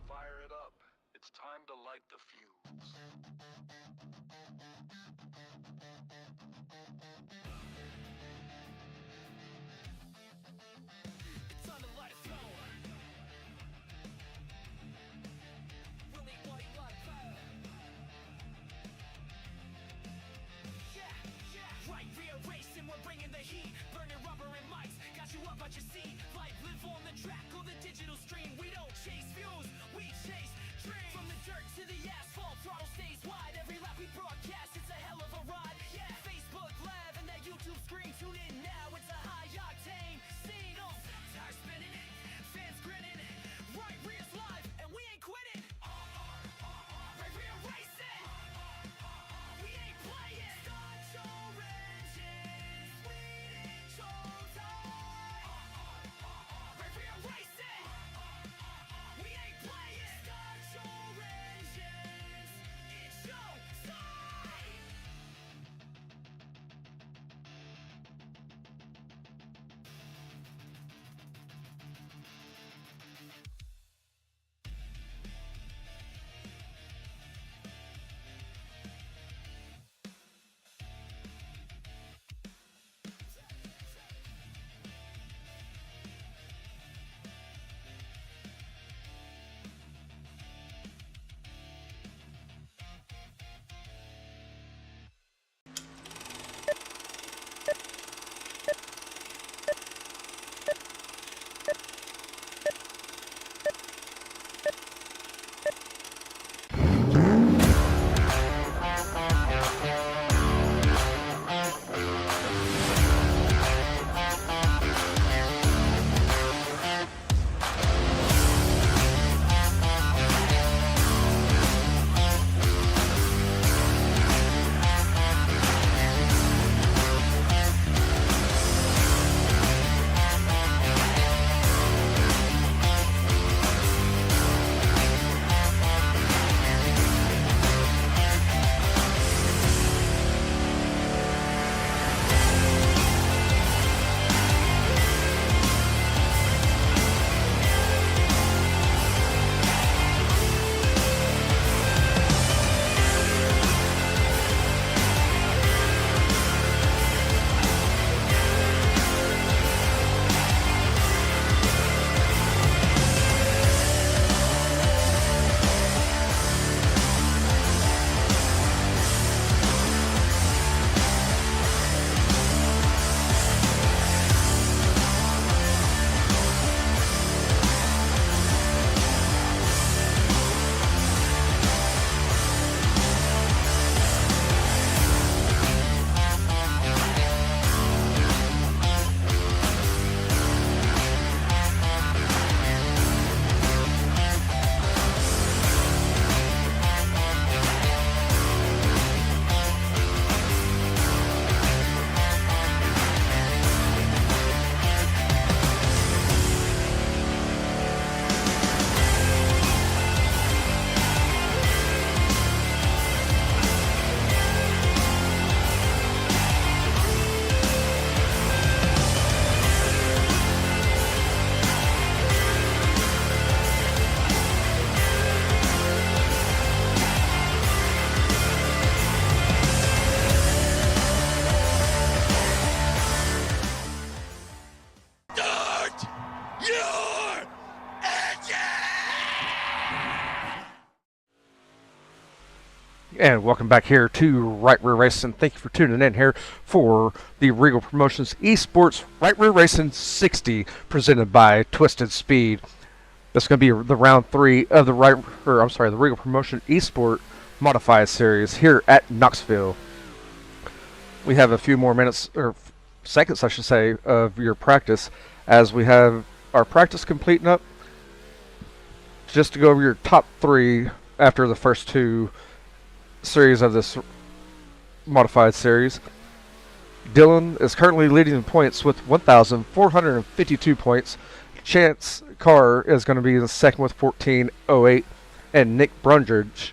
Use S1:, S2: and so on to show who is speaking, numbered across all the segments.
S1: Fire it up. It's time to light the fuse.
S2: It's time to light a fuse. Really want a lot of power. Yeah. Right, rearranging, we're bringing the heat. Burning rubber and mics, got you up out your seat. Life live on the track, on the digital stream. We don't chase views, we chase dreams. From the dirt to the asphalt, throttle stays wide. Every lap we broadcast, it's a hell of a ride. Yeah, Facebook Live and that YouTube screen. Tune in now, it's a high octane scene. Tires spinning, fans grinning. Right, Rears live, and we ain't quitting. Right, rear racing. We ain't playing. Start your engines, we control time. Right, rear racing. We ain't playing. Start your engines, it's show time.
S1: Start your engine!
S3: And welcome back here to Right Rear Racing. Thank you for tuning in here for the Regal Promotions Esports Right Rear Racing 60 presented by Twisted Speed. This is going to be the round 3 of the the Regal Promotion Esport Modified Series here at Knoxville. We have a few more minutes, or seconds I should say, of your practice as we have our practice completing up. Just to go over your top 3 after the first 2 series of this modified series. Dylan is currently leading the points with 1,452 points. Chance Carr is going to be in second with 1408, and Nick Brundridge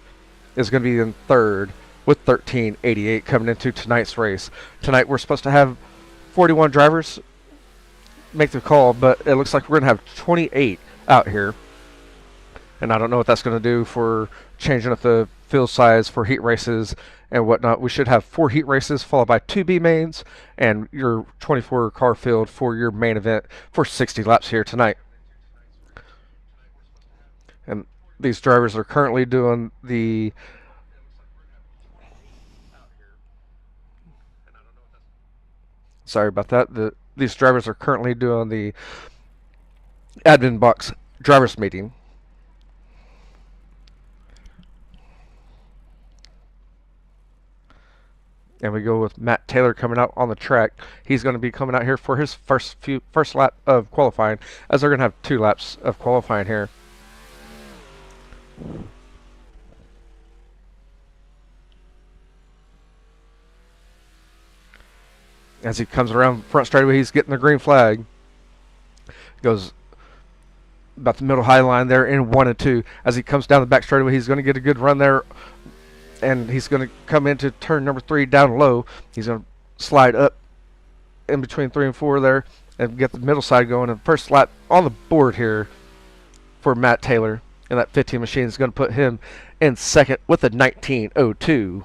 S3: is going to be in third with 1388 coming into tonight's race. Tonight we're supposed to have 41 drivers make the call, but it looks like we're going to have 28 out here. And I don't know what that's going to do for changing up the field size for heat races and whatnot. We should have 4 heat races followed by 2 B mains and your 24 car field for your main event for 60 laps here tonight. And these drivers are currently doing the sorry about that. These drivers are currently doing the admin box drivers meeting. And we go with Matt Taylor coming out on the track. He's going to be coming out here for his first lap of qualifying, as they're going to have 2 laps of qualifying here. As he comes around front straightaway, he's getting the green flag. Goes about the middle high line there in 1 and 2. As he comes down the back straightaway, he's going to get a good run there. And he's going to come into turn number 3 down low. He's going to slide up in between 3 and 4 there and get the middle side going. And first lap on the board here for Matt Taylor. And that 15 machine is going to put him in second with a 19:02.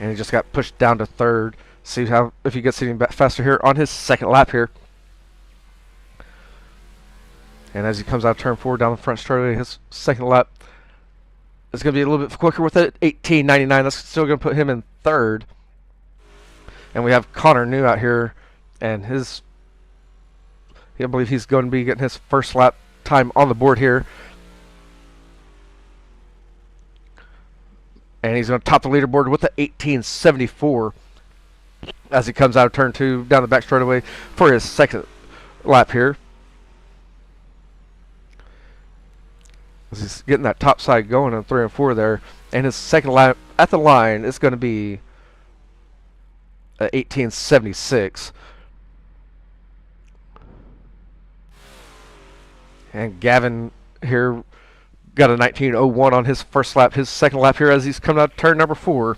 S3: And he just got pushed down to third. See how if he gets any faster here on his second lap here. And as he comes out of turn 4 down the front straightaway, his second lap is going to be a little bit quicker with it. 18:99. That's still going to put him in third. And we have Connor New out here, and I believe he's going to be getting his first lap time on the board here. And he's going to top the leaderboard with the 18:74 as he comes out of turn 2 down the back straightaway for his second lap here. As he's getting that top side going on 3 and 4 there. And his second lap at the line is going to be 18:76. And Gavin here got a 19:01 on his first lap. His second lap here as he's coming out of turn number 4.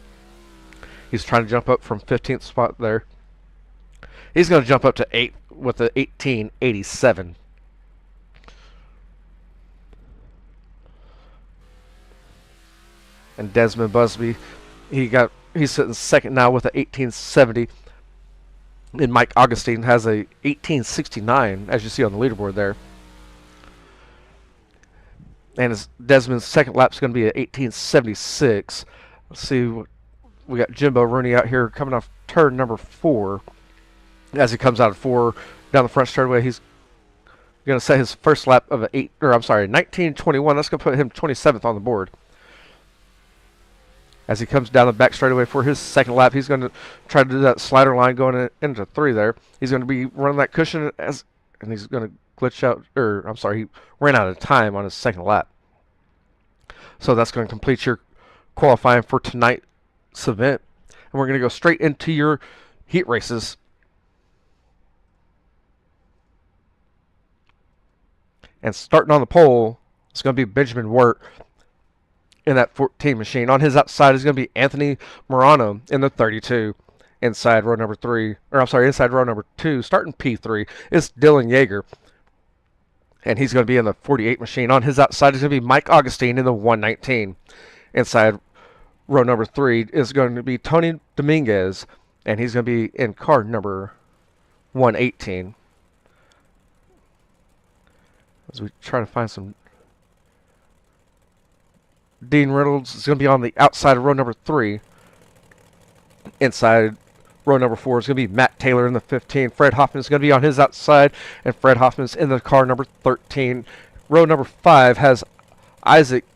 S3: He's trying to jump up from 15th spot there. He's going to jump up to 8 with the 18:87. And Desmond Busby, he's sitting second now with a 18:70. And Mike Augustine has a 18:69, as you see on the leaderboard there. And Desmond's second lap is going to be at 18:76. Let's see, we got Jimbo Rooney out here coming off turn number 4. As he comes out of 4 down the front straightaway, he's going to set his first lap of 19:21. That's going to put him 27th on the board. As he comes down the back straightaway for his second lap, he's going to try to do that slider line going into 3 there. He's going to be running that cushion and he's going to glitch out, he ran out of time on his second lap. So that's going to complete your qualifying for tonight's event. And we're going to go straight into your heat races. And starting on the pole, it's going to be Benjamin Wirt in that 14 machine. On his outside is going to be Anthony Morano in the 32. Inside row number 2, starting P3, is Dylan Yeager. And he's going to be in the 48 machine. On his outside is going to be Mike Augustine in the 119. Inside row number 3 is going to be Tony Dominguez. And he's going to be in car number 118. As we try to find some... Dean Reynolds is going to be on the outside of row number 3. Inside row number 4 is going to be Matt Taylor in the 15. Fred Hoffman is going to be on his outside, and Fred Hoffman's in the car number 13. Row number 5 has Isaac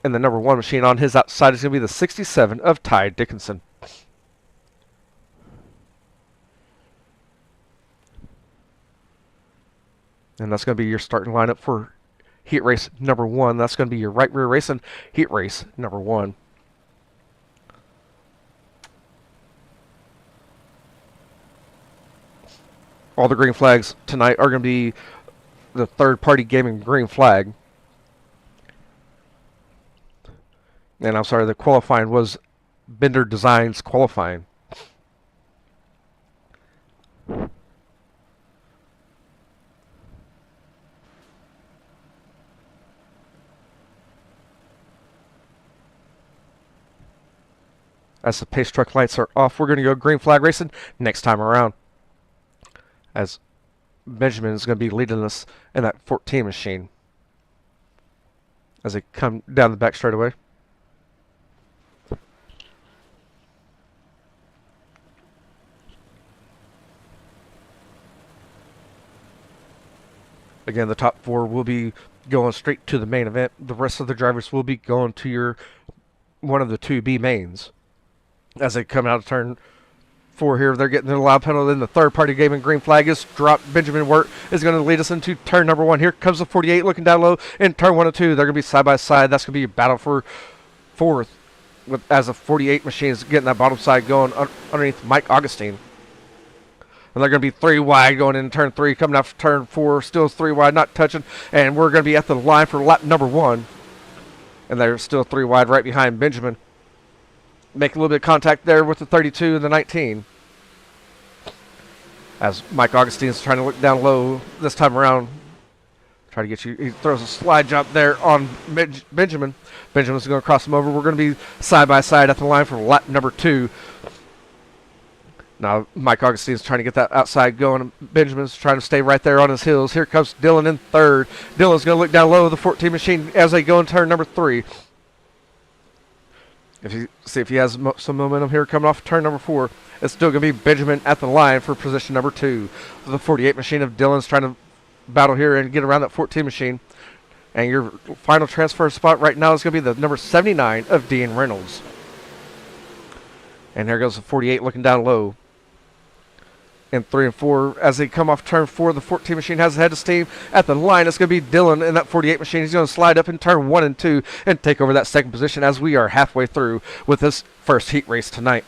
S3: in the number 1 machine. On his outside is going to be the 67 of Ty Dickinson. And that's going to be your starting lineup for heat race number 1. That's going to be your right rear racing heat race number 1. All the green flags tonight are going to be the third-party gaming green flag. And I'm sorry, the qualifying was Bender Designs qualifying. As the pace truck lights are off, we're going to go green flag racing next time around. As Benjamin is going to be leading us in that 14 machine. As they come down the back straightaway. Again, the top 4 will be going straight to the main event. The rest of the drivers will be going to your one of the 2B mains. As they come out of turn 4 here, they're getting the loud pedal. Then the third party gaming green flag is dropped. Benjamin Wirt is going to lead us into turn number 1. Here comes the 48 looking down low. In turn 1 and 2, they're going to be side by side. That's going to be a battle for 4th. As the 48 machine is getting that bottom side going underneath Mike Augustine. And they're going to be 3 wide going in turn 3, coming off turn 4, still 3 wide, not touching. And we're going to be at the line for lap number 1. And they're still 3 wide right behind Benjamin. Make a little bit of contact there with the 32 and the 19. As Mike Augustine's trying to look down low this time around. Try to get you. He throws a slide jump there on Benjamin. Benjamin's going to cross him over. We're going to be side by side at the line for lap number 2. Now, Mike Augustine's trying to get that outside going. Benjamin's trying to stay right there on his heels. Here comes Dylan in 3rd. Dylan's going to look down low of the 14 machine as they go in turn number 3. See if he has some momentum here coming off turn number 4. It's still going to be Benjamin at the line for position number 2. The 48 machine of Dylan's trying to battle here and get around that 14 machine. And your final transfer spot right now is going to be the number 79 of Dean Reynolds. And there goes the 48 looking down low. In 3 and 4, as they come off turn 4, the 14 machine has a head of steam at the line. It's going to be Dylan in that 48 machine. He's going to slide up in turn 1 and 2 and take over that second position as we are halfway through with this first heat race tonight.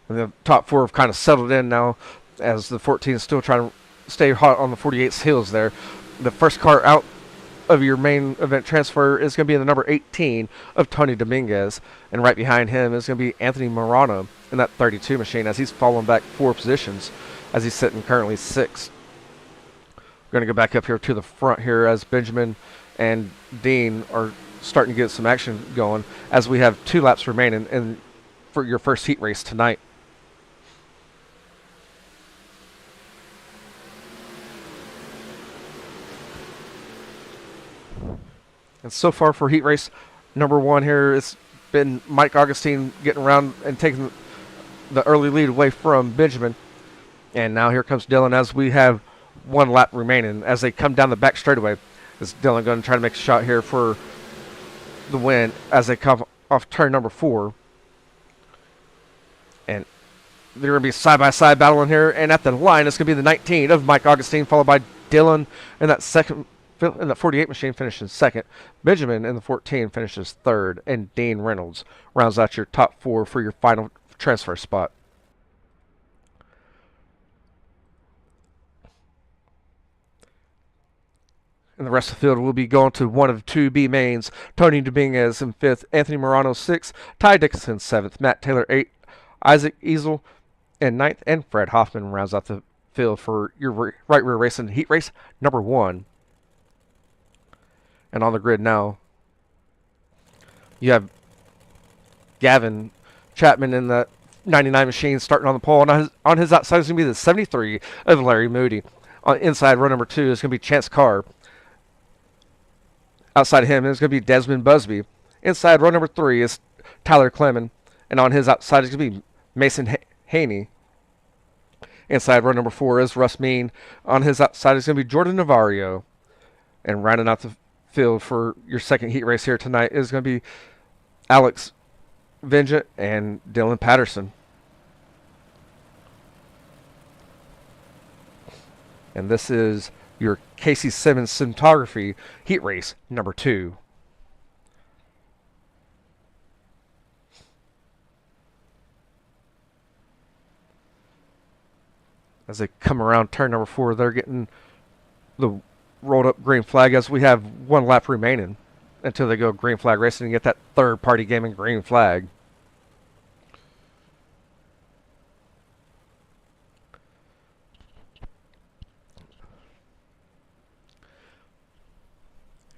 S3: And the top 4 have kind of settled in now as the 14 is still trying to stay hot on the 48's heels there. The first car out of your main event transfer is going to be the number 18 of Tony Dominguez, and right behind him is going to be Anthony Morano in that 32 machine as he's fallen back 4 positions as he's sitting currently 6th. We're going to go back up here to the front here as Benjamin and Dean are starting to get some action going as we have 2 laps remaining in for your first heat race tonight. And so far for heat race number 1 here, it's been Mike Augustine getting around and taking the early lead away from Benjamin. And now here comes Dylan as we have 1 lap remaining as they come down the back straightaway. Is Dylan going to try to make a shot here for the win as they come off turn number 4. And they're going to be side-by-side battling here. And at the line, it's going to be the 19 of Mike Augustine, followed by Dylan in that second. In the 48 machine finishes 2nd. Benjamin in the 14 finishes 3rd. And Dean Reynolds rounds out your top 4 for your final transfer spot. And the rest of the field will be going to one of 2B mains. Tony Dominguez in 5th. Anthony Morano 6th. Ty Dickinson 7th. Matt Taylor 8th. Isaac Easel in 9th. And Fred Hoffman rounds out the field for your right rear racing heat race number 1. And on the grid now, you have Gavin Chapman in the 99 machine starting on the pole. And on his outside is going to be the 73 of Larry Moody. On inside row number 2 is going to be Chance Carr. Outside of him is going to be Desmond Busby. Inside row number 3 is Tyler Clemens. And on his outside is going to be Mason Haney. Inside row number 4 is Russ Mean. On his outside is going to be Jordan Navarro. And rounding out the field for your second heat race here tonight is going to be Alex Vengeant and Dylan Patterson. And this is your Casey Simmons cinematography heat race number 2. As they come around turn number 4, they're getting the rolled up green flag as we have 1 lap remaining until they go green flag racing and get that third party gaming green flag.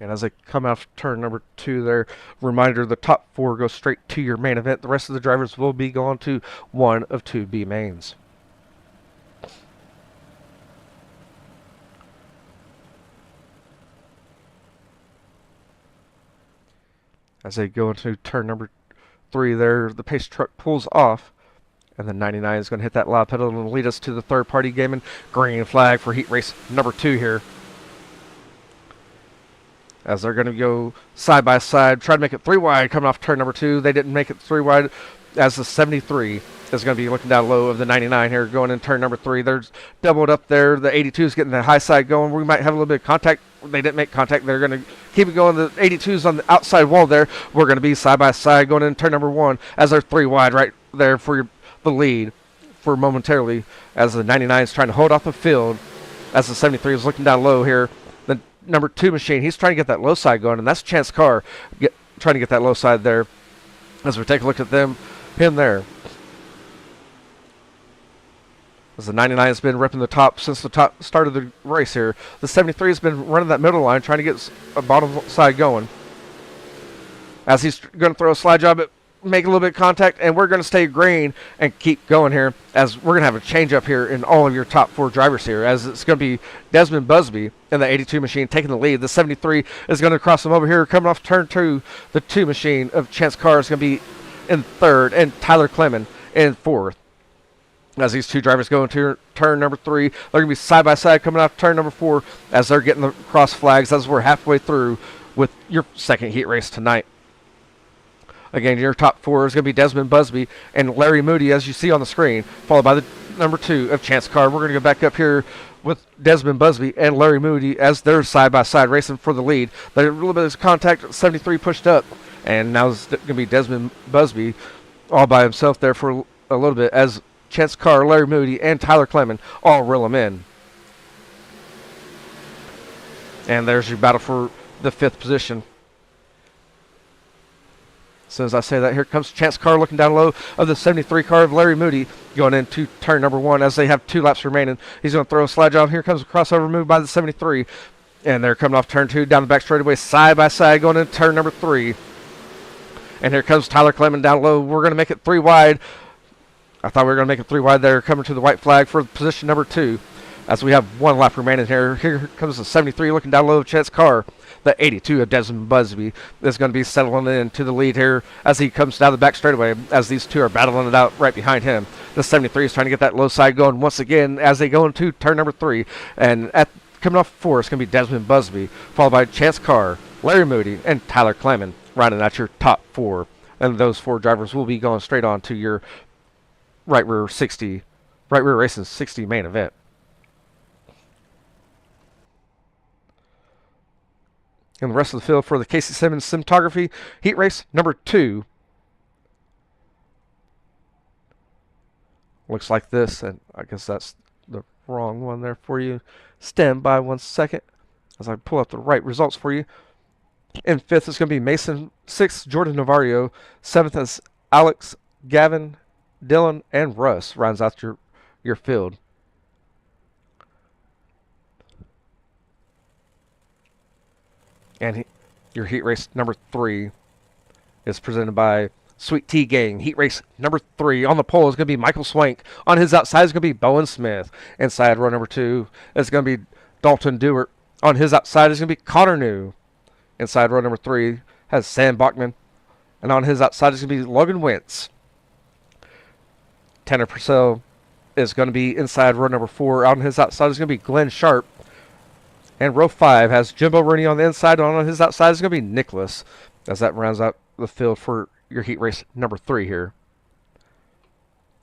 S3: And as they come off turn number 2 there, reminder, the top 4 go straight to your main event. The rest of the drivers will be going to one of 2 B mains. As they go into turn number 3 there, the pace truck pulls off. And the 99 is going to hit that loud pedal and lead us to the third party gaming. Green flag for heat race number 2 here. As they're going to go side by side, try to make it 3 wide coming off turn number 2. They didn't make it 3 wide, as the 73 is going to be looking down low of the 99 here going in turn number 3. They're doubled up there. The 82 is getting the high side going. We might have a little bit of contact. They didn't make contact. They're going to keep it going. The 82 is on the outside wall there. We're going to be side by side going in turn number 1 as they're 3 wide right there for the lead for momentarily, as the 99 is trying to hold off the field, as the 73 is looking down low here. The number 2 machine, he's trying to get that low side going, and that's Chance Carr trying to get that low side there. As we take a look at him there. As the 99 has been ripping the top since the start of the race here. The 73 has been running that middle line, trying to get a bottom side going. As he's going to throw a slide job at make a little bit of contact, and we're going to stay green and keep going here, as we're going to have a change up here in all of your top 4 drivers here, as it's going to be Desmond Busby in the 82 machine taking the lead. The 73 is going to cross them over here coming off turn 2. The 2 machine of Chance Carr is going to be in 3rd, and Tyler Clemens in 4th. As these 2 drivers go into turn number 3, they're going to be side by side coming off turn number 4 as they're getting the cross flags as we're halfway through with your second heat race tonight. Again, your top 4 is going to be Desmond Busby and Larry Moody, as you see on the screen, followed by the number 2 of Chance Carr. We're going to go back up here with Desmond Busby and Larry Moody as they're side-by-side racing for the lead. There's a little bit of contact, 73 pushed up, and now it's going to be Desmond Busby all by himself there for a little bit, as Chance Carr, Larry Moody, and Tyler Clemens all reel him in. And there's your battle for the 5th position. As soon as I say that, here comes Chance Carr looking down low of the 73 car of Larry Moody going into turn number 1 as they have 2 laps remaining. He's going to throw a slide job. Here comes a crossover move by the 73. And they're coming off turn 2 down the back straightaway side by side going into turn number 3. And here comes Tyler Clemens down low. We're going to make it 3 wide. I thought we were going to make it 3 wide there, coming to the white flag for position number 2. As we have 1 lap remaining here. Here comes the 73 looking down low of Chance Carr. The 82 of Desmond Busby is going to be settling into the lead here as he comes down the back straightaway, as these 2 are battling it out right behind him. The 73 is trying to get that low side going once again as they go into turn number 3. And coming off 4, it's going to be Desmond Busby, followed by Chance Carr, Larry Moody, and Tyler Clemens, rounding out your top 4. And those 4 drivers will be going straight on to your right rear racing 60 main event. And the rest of the field for the Casey Simmons Cinematography Heat Race number 2. Looks like this, and I guess that's the wrong one there for you. Stand by 1 second as I pull up the right results for you. In 5th is going to be Mason. 6th, Jordan Navarro. 7th is Alex, Gavin, Dylan, and Russ rounds out your field. And your heat race number 3 is presented by Sweet Tea Gang. Heat race number 3 on the pole is going to be Michael Swank. On his outside is going to be Bowen Smith. Inside row number 2 is going to be Dalton Dewart. On his outside is going to be Connor New. Inside row number 3 has Sam Bachman. And on his outside is going to be Logan Wentz. Tanner Purcell is going to be inside row number 4. On his outside is going to be Glenn Sharp. And row 5 has Jimbo Rooney on the inside. On his outside is going to be Nicholas, as that rounds out the field for your heat race number 3 here.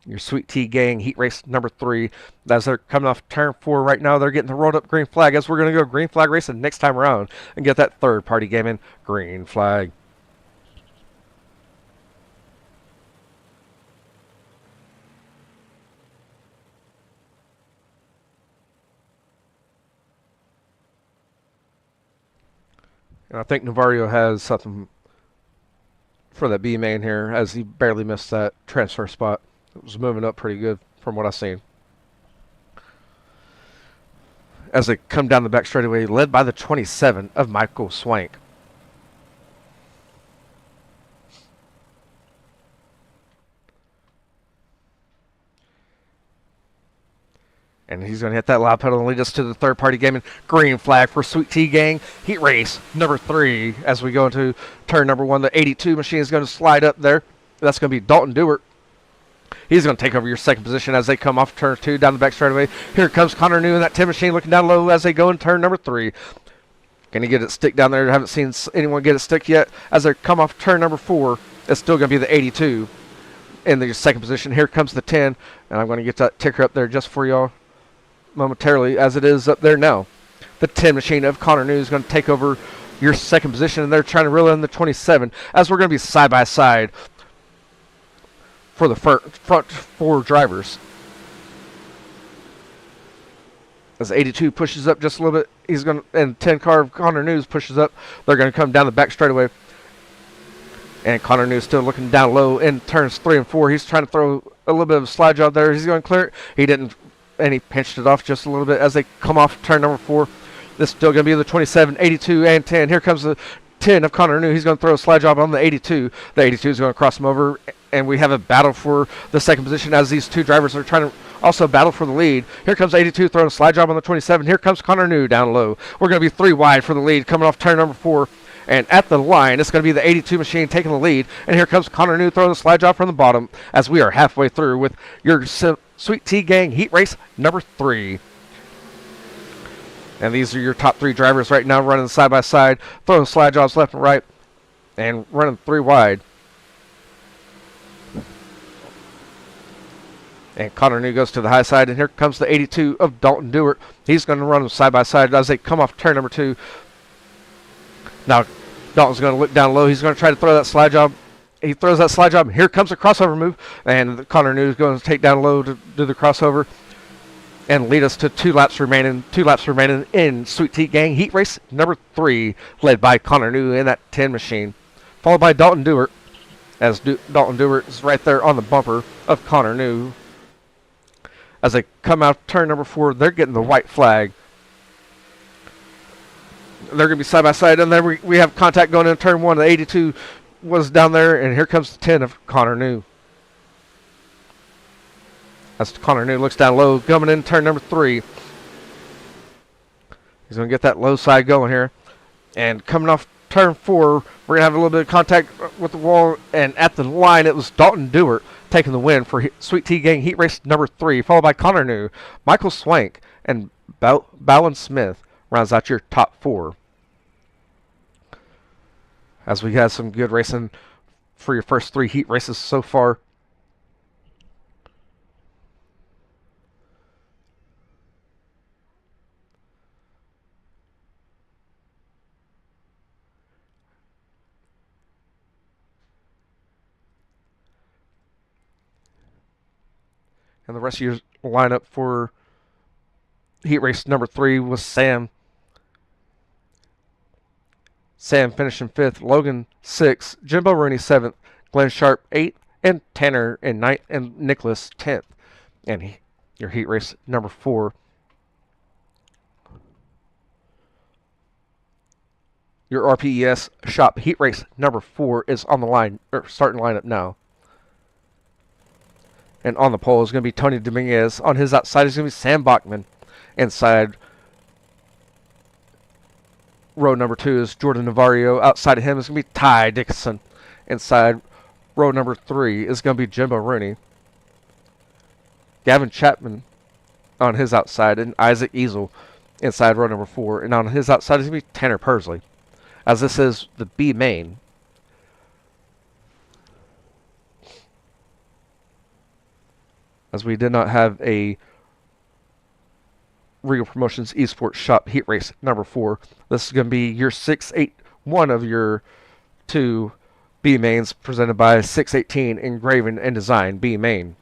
S3: Your Sweet Tea Gang heat race number 3. As they're coming off turn 4 right now, they're getting the rolled up green flag, as we're going to go green flag racing next time around and get that third party gaming green flag. And I think Navarro has something for that B main here, as he barely missed that transfer spot. It was moving up pretty good from what I've seen. as they come down the back straightaway, led by the 27 of Michael Swank. And he's going to hit that loud pedal and lead us to the third-party gaming. Green flag for Sweet Tea Gang. Heat race number 3 as we go into turn number 1. The 82 machine is going to slide up there. That's going to be Dalton Dewart. He's going to take over your second position as they come off turn 2 down the back straightaway. Here comes Connor New in that 10 machine looking down low as they go in turn number 3. Can he get it stick down there? I haven't seen anyone get it stick yet. As they come off turn number 4, it's still going to be the 82 in the second position. Here comes the 10, and I'm going to get that ticker up there just for y'all momentarily as it is up there now. The 10 machine of Connor New is going to take over your second position, and they're trying to reel in the 27 as we're going to be side by side for the front 4 drivers. As 82 pushes up just a little bit, he's going to, and 10 car of Connor News pushes up. They're going to come down the back straightaway. And Connor News still looking down low in turns 3 and 4. He's trying to throw a little bit of a slide job there. He's going to clear it. He didn't, and he pinched it off just a little bit as they come off turn number 4. This is still going to be the 27, 82, and 10. Here comes the 10 of Connor New. He's going to throw a slide job on the 82. The 82 is going to cross him over, and we have a battle for the second position as these two drivers are trying to also battle for the lead. Here comes 82 throwing a slide job on the 27. Here comes Connor New down low. We're going to be 3 wide for the lead coming off turn number 4. And at the line, it's going to be the 82 machine taking the lead. And here comes Connor New throwing the slide job from the bottom as we are halfway through with your Sweet Tea Gang Heat Race number 3. And these are your top 3 drivers right now running side by side, throwing slide jobs left and right, and running 3 wide. And Connor New goes to the high side, and here comes the 82 of Dalton Dewart. He's going to run them side by side as they come off turn number 2. Now, Dalton's going to look down low. He's going to try to throw that slide job. He throws that slide job. Here comes a crossover move, and Connor New is going to take down low to do the crossover and lead us to 2 laps remaining. 2 laps remaining in Sweet Tea Gang Heat Race number 3, led by Connor New in that 10 machine, followed by Dalton Dewart, as Dalton Dewart is right there on the bumper of Connor New. As they come out turn number 4, they're getting the white flag. They're going to be side by side, and then we have contact going into turn 1. The 82 was down there, and here comes the 10 of Connor New. As Connor New looks down low, coming in turn number 3. He's going to get that low side going here. And coming off turn 4, we're going to have a little bit of contact with the wall, and at the line, it was Dalton Dewart taking the win for Sweet Tea Gang Heat Race number 3, followed by Connor New, Michael Swank, and Bowen Smith rounds out your top 4. As we had some good racing for your first 3 heat races so far. And the rest of your lineup for heat race number 3 was Sam. Sam finishing 5th, Logan 6th, Jimbo Rooney 7th, Glenn Sharp 8th, and Tanner in 9th, and Nicholas 10th. And your heat race number 4. Your RPES shop heat race number 4 is on the line, or starting lineup now. And on the pole is going to be Tony Dominguez. On his outside is going to be Sam Bachman. Inside row number 2 is Jordan Navarro. Outside of him is going to be Ty Dixon. Inside row number 3 is going to be Jimbo Rooney. Gavin Chapman on his outside, and Isaac Easel inside row number 4. And on his outside is going to be Tanner Persley, as this is the B main. As we did not have a Regal Promotions Esports Shop Heat Race number 4. This is going to be your 681 of your 2 B mains, presented by 618 Engraven and Design B main.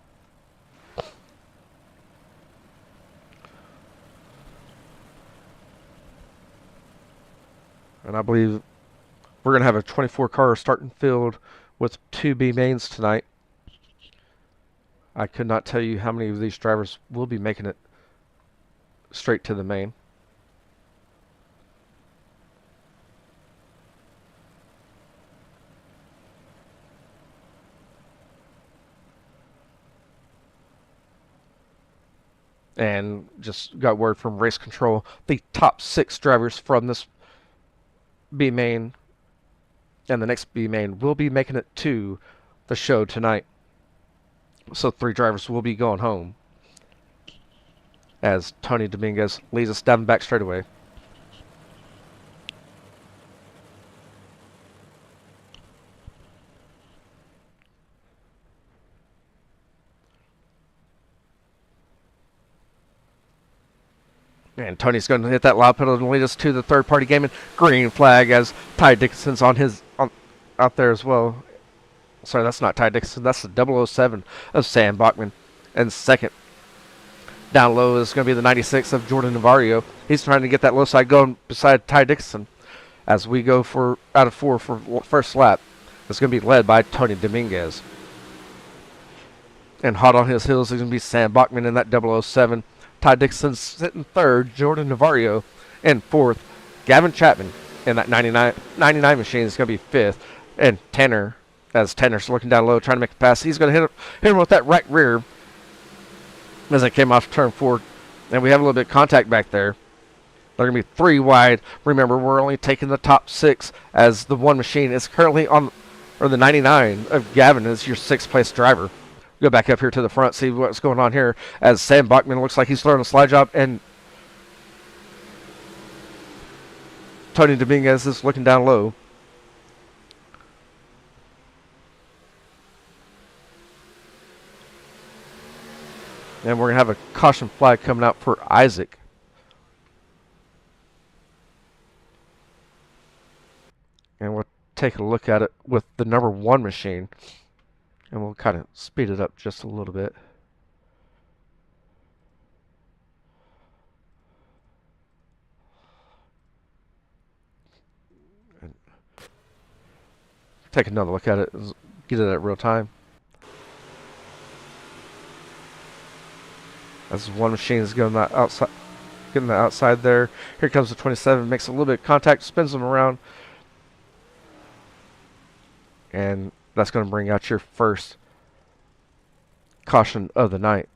S3: And I believe we're going to have a 24 car starting field with 2 B mains tonight. I could not tell you how many of these drivers will be making it straight to the main. And just got word from race control, the top 6 drivers from this B main and the next B main will be making it to the show tonight. So 3 drivers will be going home as Tony Dominguez leads us down the back straightaway. And Tony's going to hit that loud pedal and lead us to the third-party game. And green flag as Ty Dickinson's out there as well. Sorry, that's not Ty Dickinson. That's the 007 of Sam Bachman. And second, down low is going to be the 96 of Jordan Navarro. He's trying to get that low side going beside Ty Dickinson. As we go for out of 4 for first lap, it's going to be led by Tony Dominguez. And hot on his heels is going to be Sam Bachman in that 007. Ty Dixon sitting third, Jordan Navarro in fourth, Gavin Chapman in that 99 machine is going to be fifth, and Tanner, as Tanner's looking down low trying to make a pass, he's going to hit him with that right rear as it came off turn 4, and we have a little bit of contact back there. They're going to be 3 wide. Remember, we're only taking the top 6 as the one machine is currently on, or the 99 of Gavin is your 6th place driver. Go back up here to the front, see what's going on here as Sam Bachman looks like he's throwing a slide job, and Tony Dominguez is looking down low. And we're going to have a caution flag coming out for Isaac. And we'll take a look at it with the number 1 machine. And we'll kind of speed it up just a little bit. And take another look at it, get it at real time. As one machine is going that outside, getting the outside there. Here comes the 27, makes a little bit of contact, spins them around. And that's going to bring out your first caution of the night.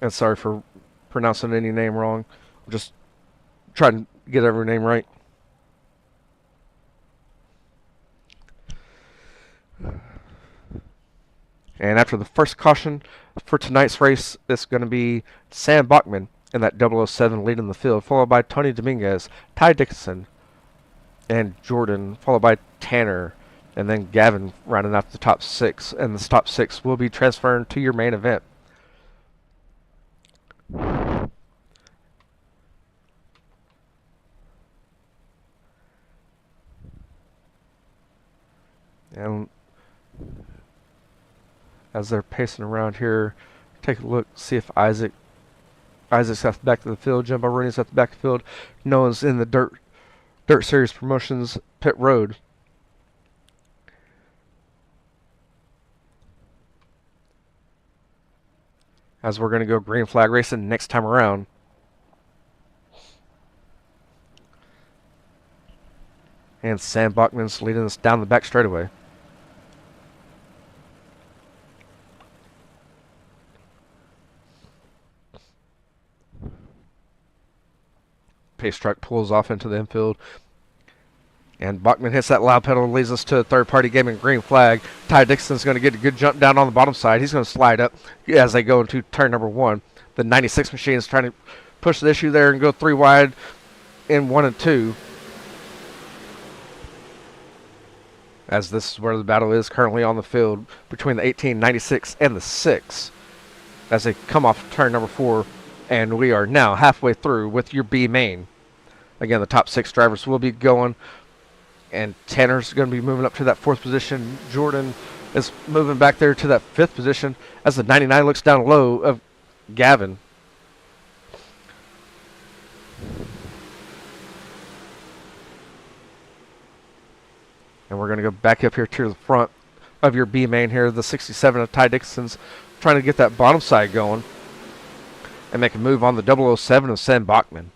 S3: And sorry for pronouncing any name wrong. I'm just trying to get every name right. And after the first caution for tonight's race, it's going to be Sam Bachman in that 007 leading the field, followed by Tony Dominguez, Ty Dickinson, and Jordan, followed by Tanner, and then Gavin rounding out the top 6. And the top 6 will be transferring to your main event. And as they're pacing around here, take a look, see if Isaac's at the back of the field, Jumbo Rooney's at the back of the field. No one's in the Dirt Series Promotions pit road. As we're going to go green flag racing next time around. And Sam Bachman's leading us down the back straightaway. Pace truck pulls off into the infield. And Bachman hits that loud pedal and leads us to a third-party game in green flag. Ty Dixon's going to get a good jump down on the bottom side. He's going to slide up as they go into turn number 1. The 96 machine is trying to push the issue there and go 3 wide in 1 and 2. As this is where the battle is currently on the field between the 18, 96, and the 6. As they come off turn number 4. And we are now halfway through with your B main. Again, the top 6 drivers will be going. And Tanner's going to be moving up to that 4th position. Jordan is moving back there to that 5th position as the 99 looks down low of Gavin. And we're going to go back up here to the front of your B main here. The 67 of Ty Dixon's trying to get that bottom side going and make a move on the 007 of Sam Bachman.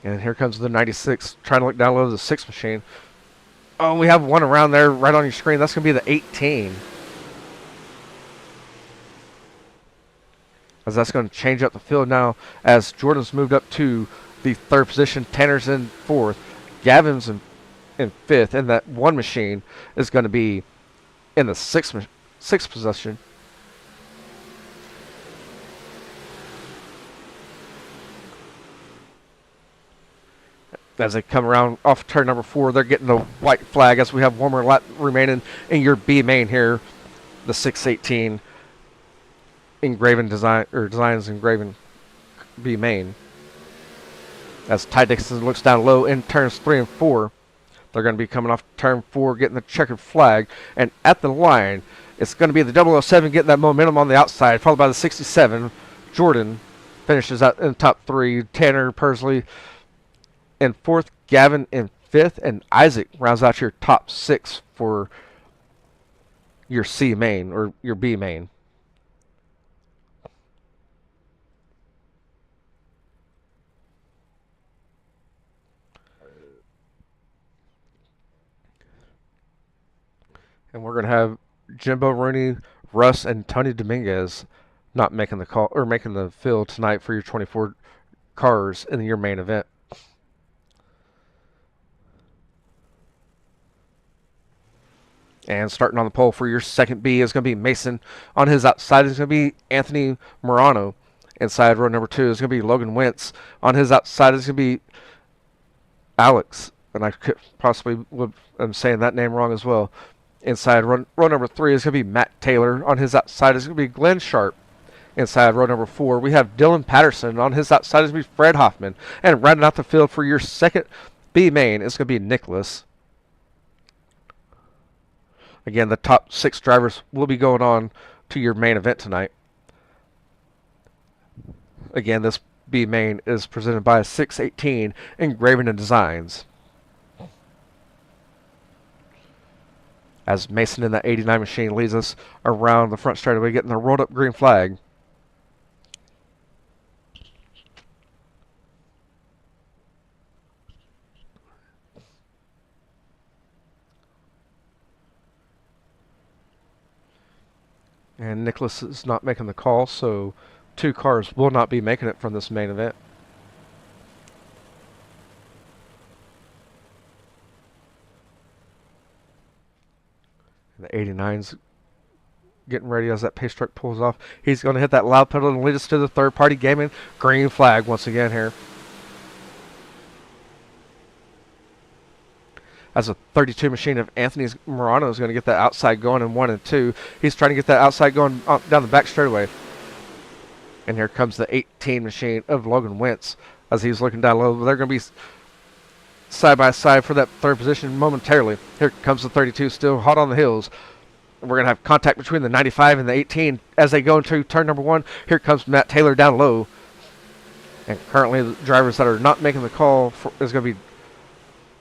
S3: And here comes the 96, trying to look down low to the 6 machine. Oh, we have one around there right on your screen. That's going to be the 18. As that's going to change up the field now as Jordan's moved up to the 3rd position. Tanner's in 4th. Gavin's in 5th. And that 1 machine is going to be in the 6th position. As they come around off turn number 4, they're getting the white flag as we have one more lap remaining in your B main here. The 618 engraven design, or designs engraven B main. As Ty Dixon looks down low in turns 3 and 4. They're going to be coming off turn 4, getting the checkered flag. And at the line, it's going to be the 007 getting that momentum on the outside, followed by the 67. Jordan finishes out in the top 3. Tanner Persley in 4th, Gavin in 5th, and Isaac rounds out your top 6 for your C main, or your B main. And we're going to have Jimbo Rooney, Russ, and Tony Dominguez not making the call, or making the field tonight for your 24 cars in your main event. And starting on the pole for your second B is going to be Mason. On his outside is going to be Anthony Morano. Inside row number 2 is going to be Logan Wentz. On his outside is going to be Alex. And I could possibly am saying that name wrong as well. Inside row number 3 is going to be Matt Taylor. On his outside is going to be Glenn Sharp. Inside row number 4, we have Dylan Patterson. On his outside is going to be Fred Hoffman. And rounding out the field for your second B main is going to be Nicholas. Again, the top 6 drivers will be going on to your main event tonight. Again, this B main is presented by 618 Engraving and Designs. As Mason in the 89 machine leads us around the front straightaway, getting the rolled up green flag. And Nicholas is not making the call, so 2 cars will not be making it from this main event. And the 89's getting ready as that pace truck pulls off. He's going to hit that loud pedal and lead us to the third-party gaming green flag once again here. As a 32 machine of Anthony Morano is going to get that outside going in 1 and 2. He's trying to get that outside going down the back straightaway. And here comes the 18 machine of Logan Wentz as he's looking down low. They're going to be side by side for that 3rd position momentarily. Here comes the 32 still hot on the heels. We're going to have contact between the 95 and the 18 as they go into turn number 1. Here comes Matt Taylor down low. And currently the drivers that are not making the call is going to be,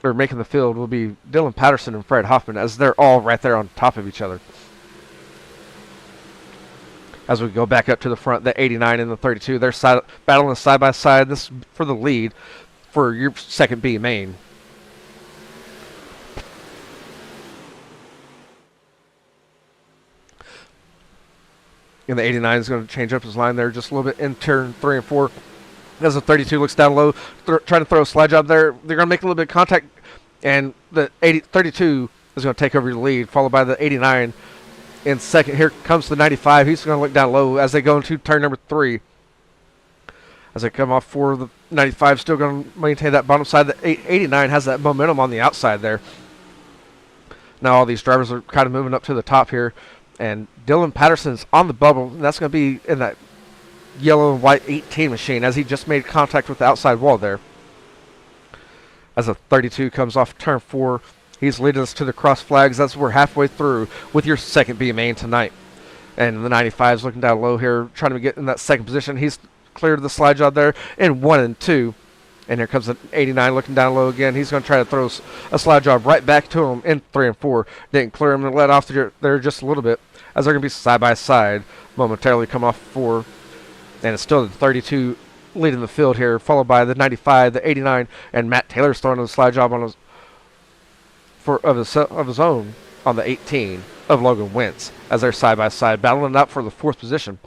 S3: or making the field, will be Dylan Patterson and Fred Hoffman, as they're all right there on top of each other. As we go back up to the front, the 89 and the 32, they're battling side by side. This for the lead for your second B main. And the 89 is going to change up his line there just a little bit in turn 3 and 4. As the 32 looks down low, trying to throw a slide job there. They're going to make a little bit of contact, and the 32 is going to take over the lead, followed by the 89 in second. Here comes the 95. He's going to look down low as they go into turn number 3. As they come off 4, the 95 still going to maintain that bottom side. The 89 has that momentum on the outside there. Now all these drivers are kind of moving up to the top here, and Dylan Patterson's on the bubble, and that's going to be in that yellow and white 18 machine as he just made contact with the outside wall there. As the 32 comes off turn 4, he's leading us to the cross flags. That's we're halfway through with your second B main tonight. And the 95 is looking down low here, trying to get in that second position. He's cleared the slide job there in 1 and 2. And here comes the 89 looking down low again. He's going to try to throw a slide job right back to him in 3 and 4. Didn't clear him and let off there just a little bit, as they're going to be side by side momentarily come off 4. And it's still the 32 leading the field here, followed by the 95, the 89, and Matt Taylor's throwing a slide job on of his own on the 18 of Logan Wentz as they're side by side, battling it out for the 4th position.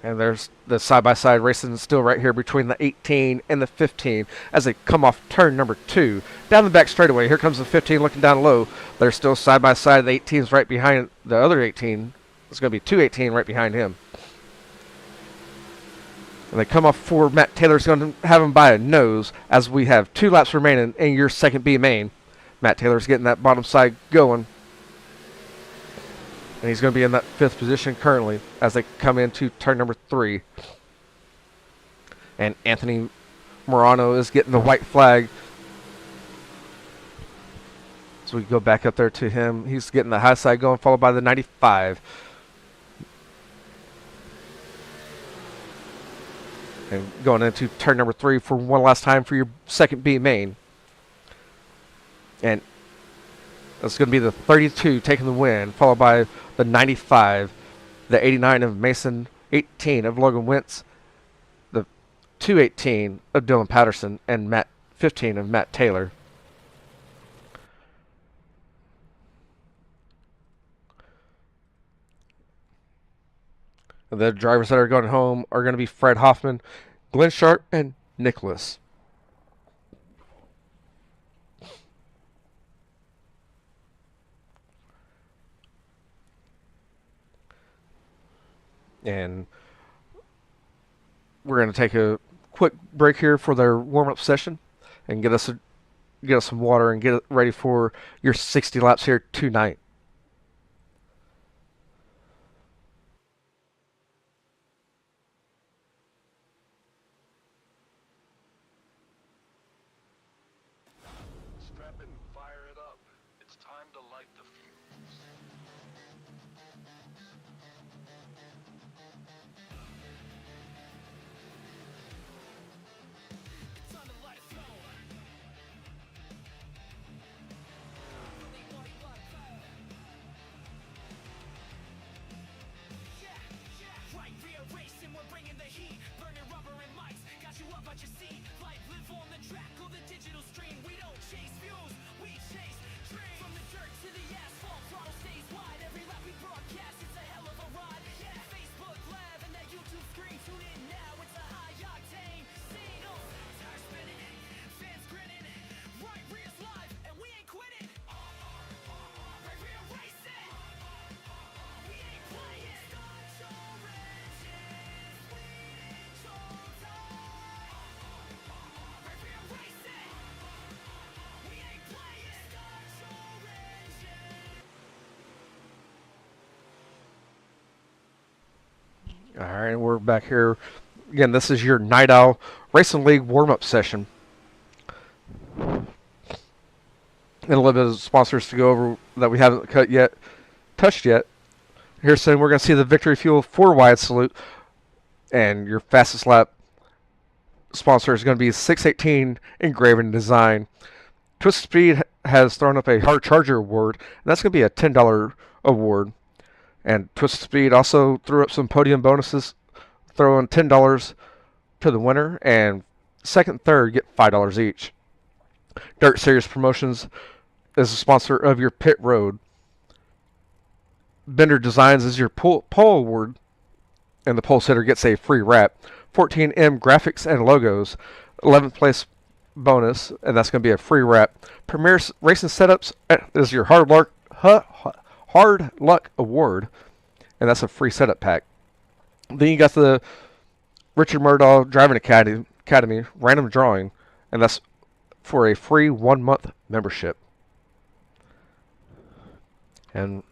S3: And there's the side-by-side racing still right here between the 18 and the 15 as they come off turn number 2. Down the back straightaway, here comes the 15 looking down low. They're still side-by-side. The 18's right behind the other 18. It's going to be 218 right behind him. And they come off for Matt Taylor's going to have him by a nose as we have 2 laps remaining in your second B main. Matt Taylor's getting that bottom side going. And he's going to be in that 5th position currently as they come into turn number 3. And Anthony Morano is getting the white flag. So we go back up there to him. He's getting the high side going, followed by the 95. And going into turn number 3 for one last time for your second B main. And that's going to be the 32 taking the win, followed by the 95, the 89 of Mason, 18 of Logan Wentz, the 218 of Dylan Patterson, and 15 of Matt Taylor. The drivers that are going home are going to be Fred Hoffman, Glenn Sharp, and Nicholas. And we're going to take a quick break here for their warm-up session and get us some water and get it ready for your 60 laps here tonight.
S1: Strap in, fire it up. It's time to light the fuse.
S2: Time to let it go. Right rear racing, we're bringing the heat. Burning rubber and mics, got you up at your seat. Life live on the track or the digital stream. We don't chase views, we chase dreams. From the dirt to the asphalt, throttle stays wide. Every lap we broadcast, it's a hell of a ride. Yeah, Facebook Live and that YouTube screen. Tune in now, it's a high octane scene. Tires spinning, fans grinning. Right rear's live, and we ain't quitting. Right rear racing, we ain't playing. Start your engines, we control time. Right rear racing, we ain't playing. Start your engines.
S3: All right, we're back here. Again, this is your Night Owl Racing League warm-up session. And a little bit of sponsors to go over that we haven't touched yet. Here soon, we're going to see the Victory Fuel 4-wide salute. And your fastest lap sponsor is going to be 618 Engraving Design. Twist Speed has thrown up a Hard Charger award, and that's going to be a $10 award. And Twist Speed also threw up some podium bonuses, throwing $10 to the winner, and second and third get $5 each. Dirt Series Promotions is a sponsor of your pit road. Bender Designs is your pole award, and the pole sitter gets a free wrap. 14M Graphics and Logos, 11th place bonus, and that's going to be a free wrap. Premier Racing Setups is your Hard Luck Award, and that's a free setup pack. Then you got the Richard Murdaugh Driving Academy random drawing, and that's for a free 1-month membership. And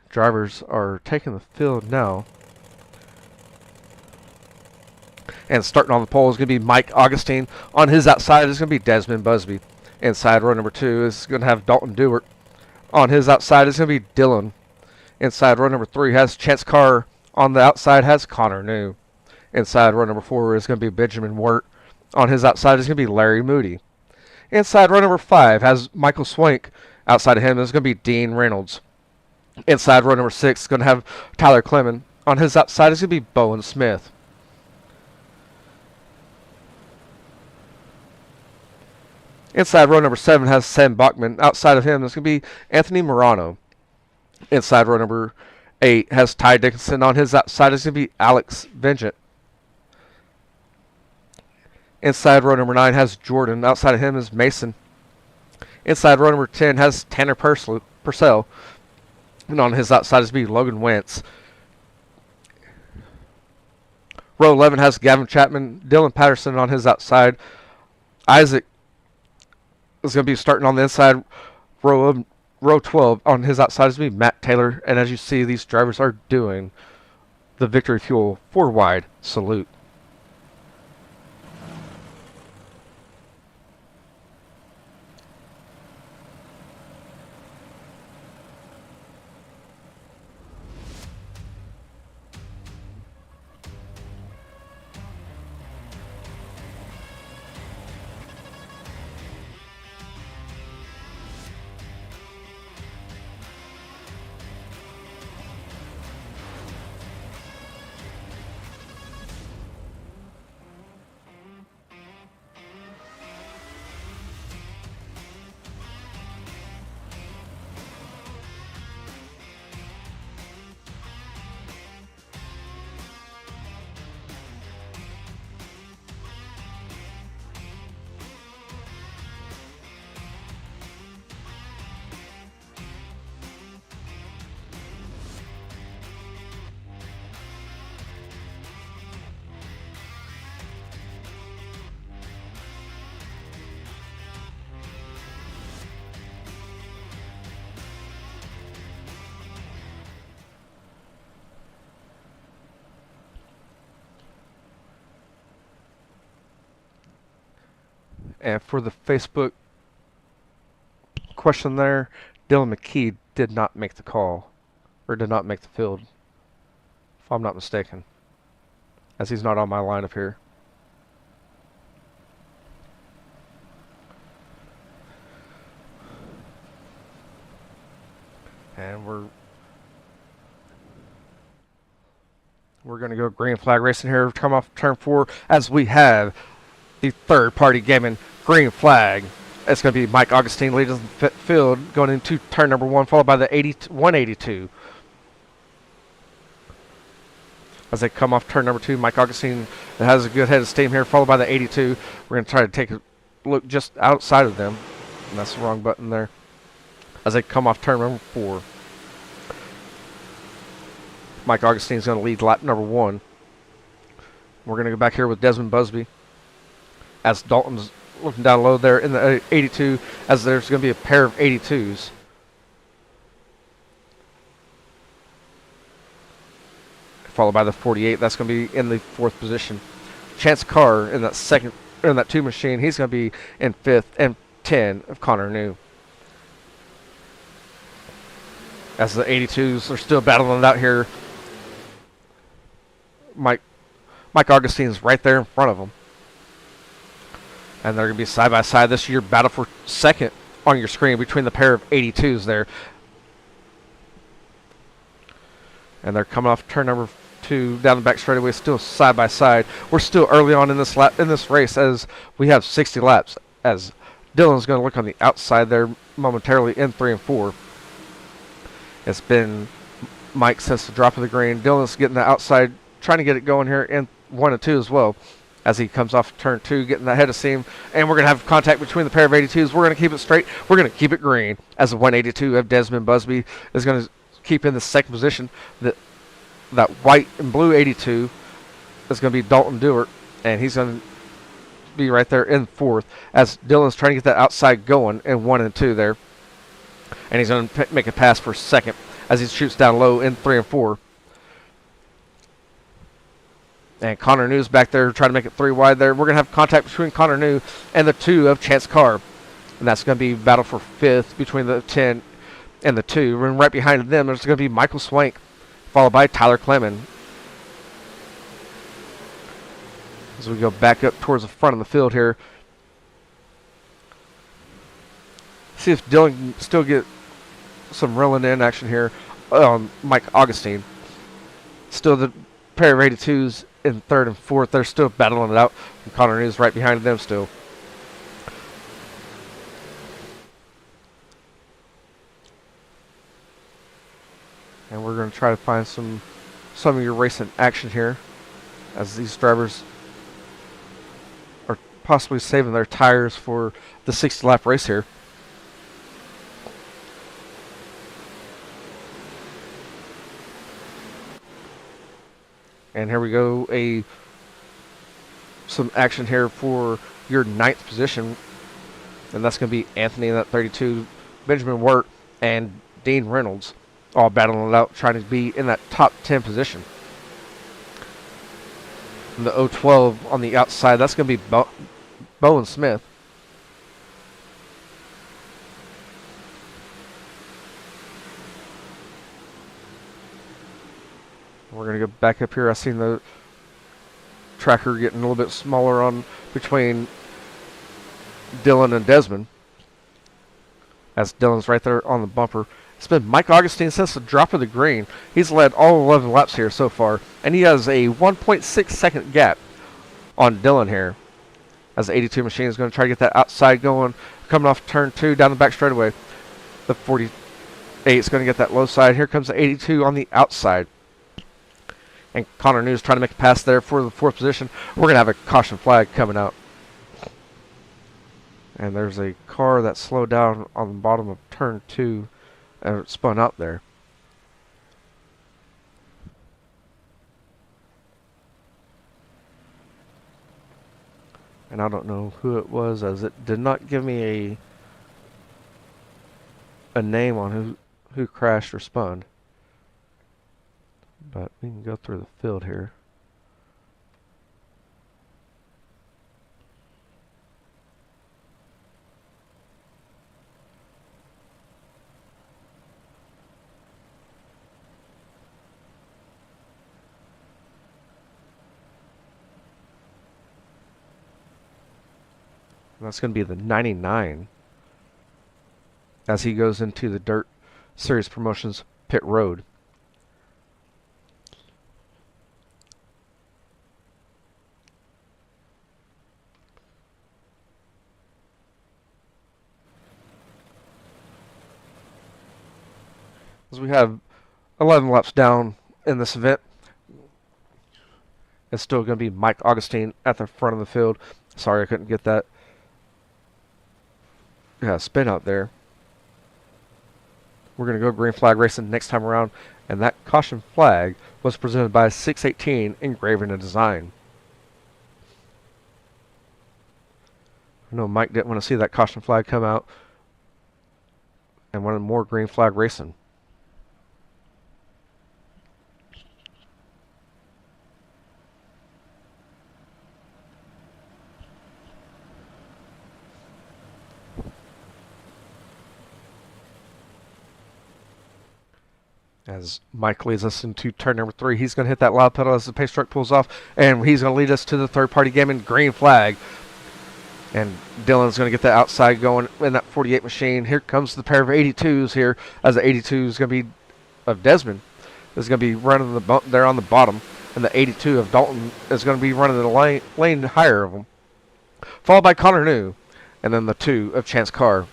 S3: drivers are taking the field now. And starting on the pole is going to be Mike Augustine. On his outside is going to be Desmond Busby. Inside row number 2 is going to have Dalton Dewart. On his outside is going to be Dylan. Inside row number 3 has Chance Carr. On the outside has Connor New. Inside row number 4 is going to be Benjamin Wirt. On his outside is going to be Larry Moody. Inside row number 5 has Michael Swank. Outside of him is going to be Dean Reynolds. Inside row number 6 is going to have Tyler Clemens. On his outside is going to be Bowen Smith. Inside row number 7 has Sam Bachman. Outside of him is going to be Anthony Morano. Inside row number 8 has Ty Dickinson. On his outside is going to be Alex Vengeant. Inside row number 9 has Jordan. Outside of him is Mason. Inside row number 10 has Tanner Purcell. And on his outside is going to be Logan Wentz. Row 11 has Gavin Chapman. Dylan Patterson on his outside. Isaac is going to be starting on the inside. Row 12 on his outside is going to be Matt Taylor. And as you see, these drivers are doing the Victory Fuel 4-wide salute. And for the Facebook question there, Dylan McKee did not make the call, or did not make the field, if I'm not mistaken, as he's not on my lineup here. And we're going to go green flag racing here, come off turn 4, as we have the third-party gaming green flag. It's going to be Mike Augustine leading the field going into turn number 1, followed by the 182. As they come off turn number 2, Mike Augustine has a good head of steam here, followed by the 82. We're going to try to take a look just outside of them. And that's the wrong button there. As they come off turn number 4. Mike Augustine's going to lead lap number 1. We're going to go back here with Desmond Busby, as Dalton's looking down low there in the 82, as there's going to be a pair of 82s. Followed by the 48. That's going to be in the 4th position. Chance Carr in that second, in that 2 machine, he's going to be in 5th, and 10 of Connor New. As the 82s are still battling it out here, Mike Augustine's right there in front of them. And they're going to be side by side this year. Battle for second on your screen between the pair of 82s there. And they're coming off turn number 2 down the back straightaway, still side by side. We're still early on in this race, as we have 60 laps. As Dylan's going to look on the outside there momentarily in 3 and 4. It's been Mike since the drop of the green. Dylan's getting the outside, trying to get it going here in 1 and 2 as well. As he comes off turn 2, getting the head of steam. And we're going to have contact between the pair of 82s. We're going to keep it straight. We're going to keep it green. As the 182 of Desmond Busby is going to keep in the second position. That white and blue 82 is going to be Dalton Dewart. And he's going to be right there in 4th. As Dylan's trying to get that outside going in 1 and 2 there. And he's going to make a pass for second as he shoots down low in 3 and 4. And Connor New's back there trying to make it 3 wide there. We're going to have contact between Connor New and the 2 of Chance Carr. And that's going to be battle for 5th between the 10 and the 2. And right behind them, there's going to be Michael Swank, followed by Tyler Clemens. As we go back up towards the front of the field here. See if Dylan can still get some reeling in action here on Mike Augustine. Still the pair of 82s in third and fourth. They're still battling it out. And Connor News right behind them still. And we're going to try to find some of your racing action here as these drivers are possibly saving their tires for the 60-lap race here. And here we go, some action here for your 9th position. And that's going to be Anthony in that 32, Benjamin Wirt, and Dean Reynolds all battling it out, trying to be in that top 10 position. And the 012 on the outside, that's going to be Bowen Smith. We're going to go back up here. I seen the tracker getting a little bit smaller on between Dylan and Desmond. As Dylan's right there on the bumper. It's been Mike Augustine since the drop of the green. He's led all 11 laps here so far. And he has a 1.6 second gap on Dylan here. As the 82 machine is going to try to get that outside going. Coming off turn 2 down the back straightaway. The 48 is going to get that low side. Here comes the 82 on the outside. And Connor News trying to make a pass there for the 4th position. We're going to have a caution flag coming out. And there's a car that slowed down on the bottom of turn 2 and it spun out there. And I don't know who it was, as it did not give me a name on who crashed or spun. But we can go through the field here. And that's going to be the 99 as he goes into the Dirt Series Promotions pit road. As we have 11 laps down in this event, it's still going to be Mike Augustine at the front of the field. Sorry I couldn't get that spin out there. We're going to go green flag racing next time around, and that caution flag was presented by 618 Engraving and Design. I know Mike didn't want to see that caution flag come out and wanted more green flag racing. As Mike leads us into turn number 3, he's going to hit that loud pedal as the pace truck pulls off, and he's going to lead us to the third-party game in green flag. And Dylan's going to get the outside going in that 48 machine. Here comes the pair of 82s here, as the 82 is going to be of Desmond is going to be running there on the bottom, and the 82 of Dalton is going to be running the lane higher of them, followed by Connor New, and then the 2 of Chance Carr.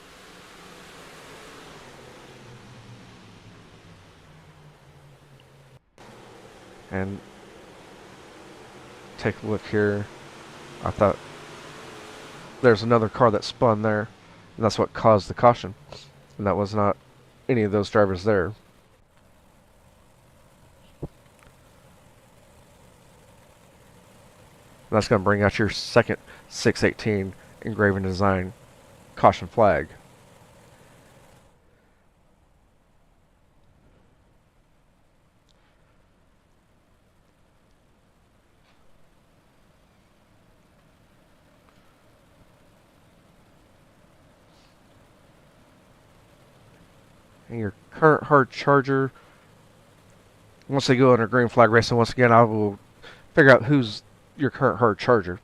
S3: And take a look here. I thought there's another car that spun there, and that's what caused the caution. And that was not any of those drivers there. And that's going to bring out your second 618 Engraving Design caution flag. And your current hard charger, once they go under green flag racing, once again, I will figure out who's your current hard charger.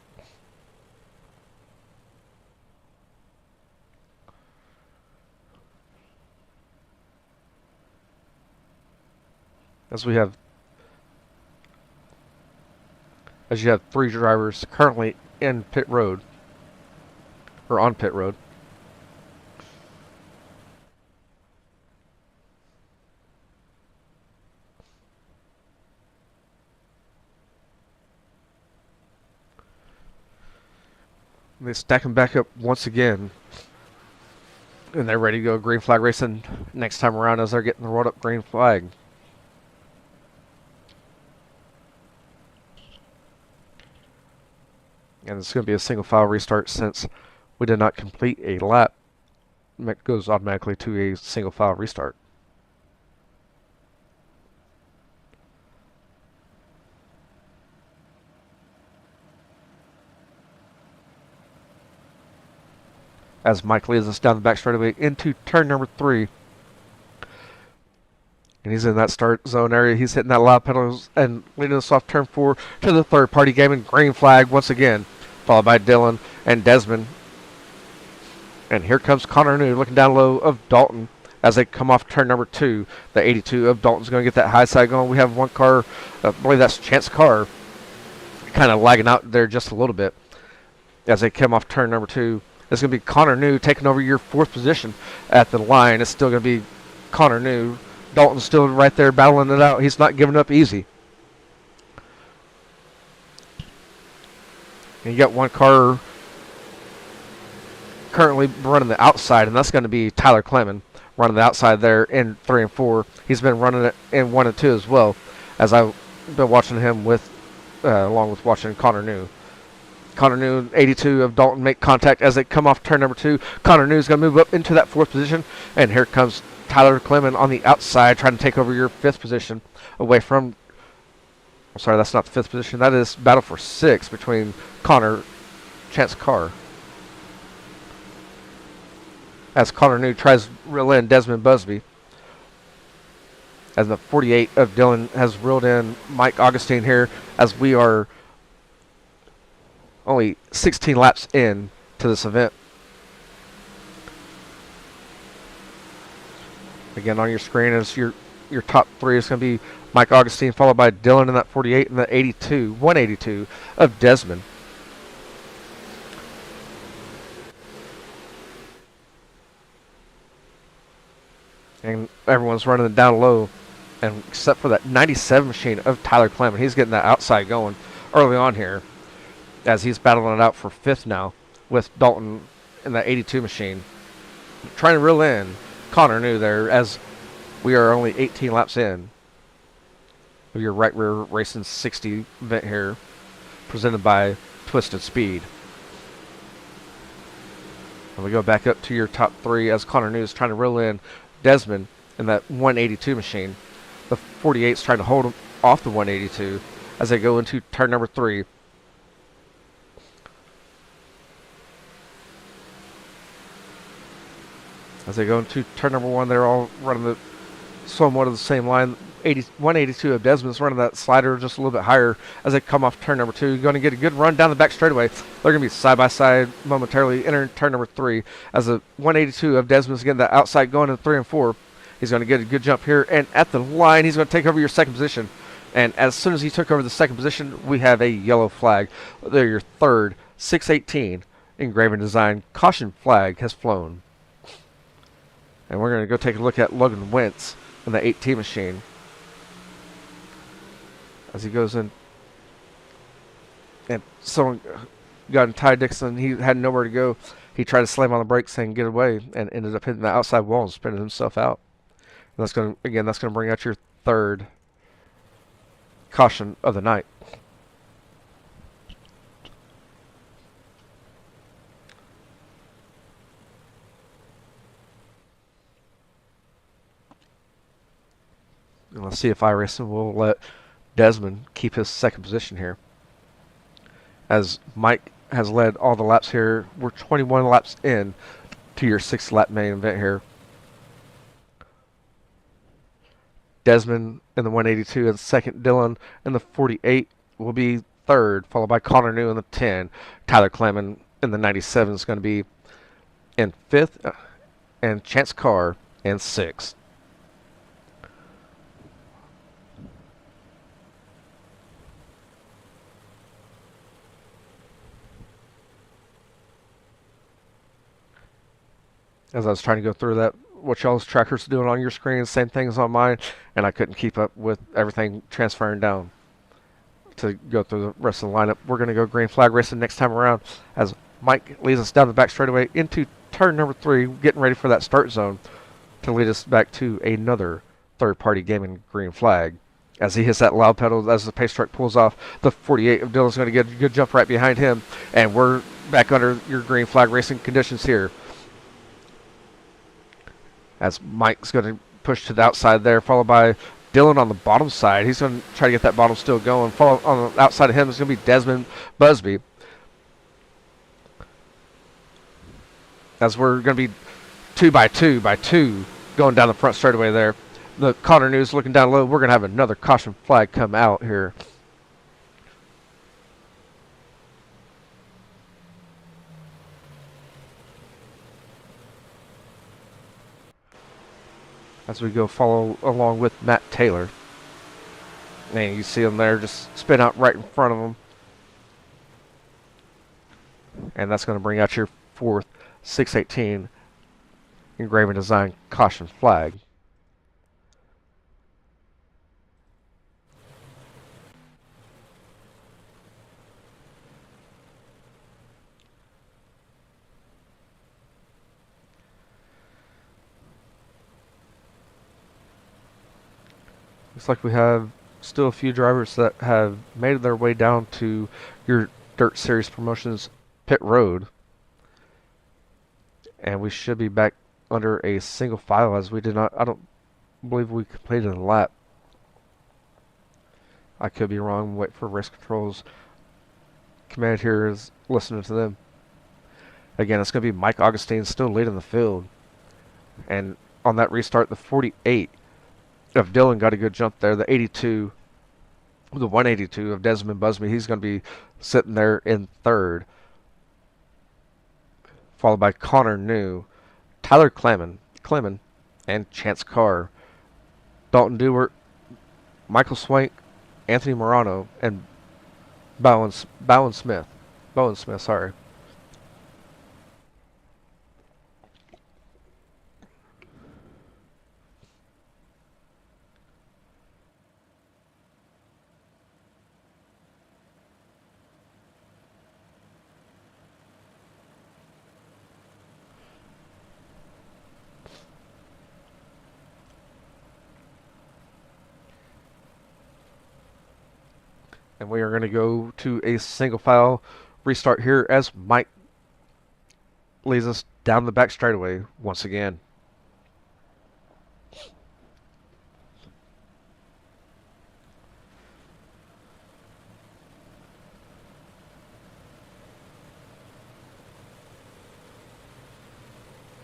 S3: as you have 3 drivers currently in pit road, or on pit road. They stack them back up once again, and they're ready to go green flag racing next time around as they're getting the rolled up green flag. And it's going to be a single file restart since we did not complete a lap. It goes automatically to a single file restart. As Mike leads us down the back straightaway into turn number 3. And he's in that start zone area. He's hitting that loud pedals and leading us off turn 4 to the third party game and green flag once again, followed by Dylan and Desmond. And here comes Connor New looking down low of Dalton as they come off turn number 2. The 82 of Dalton's going to get that high side going. We have one car, I believe that's Chance Carr, kind of lagging out there just a little bit as they come off turn number 2. It's going to be Connor New taking over your 4th position at the line. It's still going to be Connor New. Dalton's still right there battling it out. He's not giving up easy. And you got one car currently running the outside, and that's going to be Tyler Clement running the outside there in 3 and 4. He's been running it in 1 and 2 as well, as I've been watching him with, along with watching Connor New. Connor New and 82 of Dalton make contact as they come off turn number 2. Connor New is going to move up into that 4th position, and here comes Tyler Clement on the outside trying to take over your 5th position away from... I'm sorry, that's not the 5th position. That is battle for 6 between Connor, Chance Carr. As Connor New tries to reel in Desmond Busby. As the 48 of Dylan has reeled in Mike Augustine here, as we are only 16 laps in to this event. Again, on your screen is your top 3 is going to be Mike Augustine, followed by Dylan in that 48 and the 182 of Desmond. And everyone's running it down low, and except for that 97 machine of Tyler Clement. He's getting that outside going early on here, as he's battling it out for 5th now with Dalton in that 82 machine. Trying to reel in Connor New there, as we are only 18 laps in of your right rear racing 60 event here, presented by Twisted Speed. And we go back up to your top 3 as Connor New is trying to reel in Desmond in that 182 machine. The 48's trying to hold him off the 182 as they go into turn number 3. As they go into turn number 1, they're all running the somewhat of the same line. 182 of Desmond's running that slider just a little bit higher as they come off turn number 2. You're going to get a good run down the back straightaway. They're going to be side by side momentarily entering turn number 3 as the 182 of Desmond's getting that outside going in 3 and 4. He's going to get a good jump here, and at the line, he's going to take over your 2nd position. And as soon as he took over the 2nd position, we have a yellow flag. There, your 3rd 618 engraving design caution flag has flown. And we're going to go take a look at Logan Wentz in the 18 machine as he goes in. And someone got in Ty Dixon. He had nowhere to go. He tried to slam on the brakes and get away, and ended up hitting the outside wall and spinning himself out. And that's going to bring out your 3rd caution of the night. And let's see if iRacing will let Desmond keep his 2nd position here. As Mike has led all the laps here. We're 21 laps in to your 6th lap main event here. Desmond in the 182 and 2nd. Dylan in the 48 will be 3rd, followed by Connor New in the 10. Tyler Clement in the 97 is going to be in 5th, and Chance Carr in 6th. as I was trying to go through that, what y'all's trackers doing on your screen, same things on mine, and I couldn't keep up with everything transferring down to go through the rest of the lineup. We're going to go green flag racing next time around as Mike leads us down the back straightaway into turn number 3, getting ready for that start zone to lead us back to another third-party gaming green flag. As he hits that loud pedal, as the pace truck pulls off, the 48 of Dylan's going to get a good jump right behind him, and we're back under your green flag racing conditions here. As Mike's going to push to the outside there, followed by Dylan on the bottom side. He's going to try to get that bottom still going. Follow on the outside of him is going to be Desmond Busby. As we're going to be 2 by 2 by 2 going down the front straightaway there. The Connor News looking down low. We're going to have another caution flag come out here. As we go follow along with Matt Taylor. And you see him there just spin out right in front of him. And that's going to bring out your 4th 618 engraving design caution flag. Looks like we have still a few drivers that have made their way down to your Dirt Series Promotions pit road. And we should be back under a single file as we did not, I don't believe we completed a lap. I could be wrong. Wait for race controls. Command here is listening to them. Again, it's going to be Mike Augustine still leading the field. And on that restart, the 48 of Dylan got a good jump there. The 82, the 182 of Desmond Busby, he's going to be sitting there in 3rd. Followed by Connor New, Tyler Clemon, and Chance Carr. Dalton Dewart, Michael Swank, Anthony Morano, and Bowen Smith, sorry. And we are going to go to a single file restart here as Mike leads us down the back straightaway once again.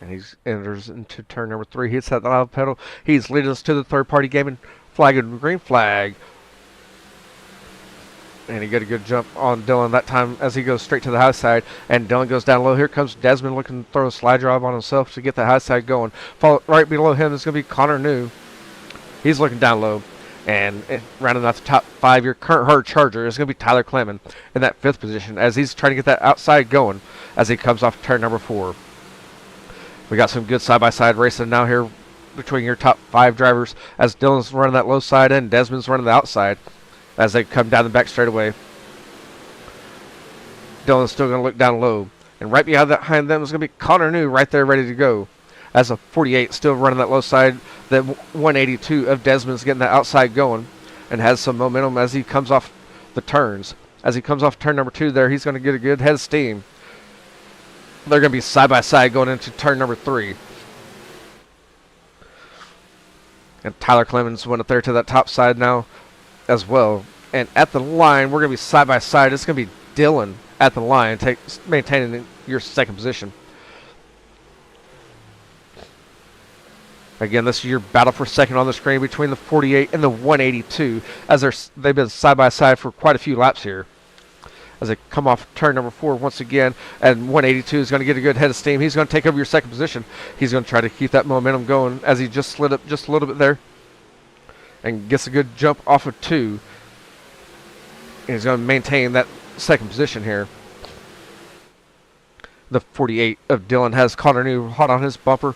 S3: And he enters into turn number 3. He hits that loud pedal. He's leading us to the third-party gaming flag and green flag. And he got a good jump on Dylan that time as he goes straight to the high side. And Dylan goes down low. Here comes Desmond looking to throw a slide drive on himself to get the high side going. Right below him is going to be Connor New. He's looking down low. And rounding out the top 5, your current hard charger is going to be Tyler Clemon in that 5th position as he's trying to get that outside going as he comes off turn number 4. We got some good side-by-side racing now here between your top 5 drivers as Dylan's running that low side and Desmond's running the outside. As they come down the back straightaway, Dylan's still going to look down low. And right behind them is going to be Connor New right there ready to go. As a 48 still running that low side. The 182 of Desmond's getting that outside going and has some momentum as he comes off the turns. As he comes off turn number 2 there, he's going to get a good head of steam. They're going to be side by side going into turn number 3. And Tyler Clemens went up there to that top side now as well. And at the line, we're going to be side by side. It's going to be Dylan at the line, maintaining your 2nd position. Again, this is your battle for 2nd on the screen between the 48 and the 182 as they've been side by side for quite a few laps here. As they come off turn number 4 once again, and 182 is going to get a good head of steam. He's going to take over your 2nd position. He's going to try to keep that momentum going as he just slid up just a little bit there and gets a good jump off of 2. And he's going to maintain that 2nd position here. The 48 of Dylan has Connor New hot on his bumper.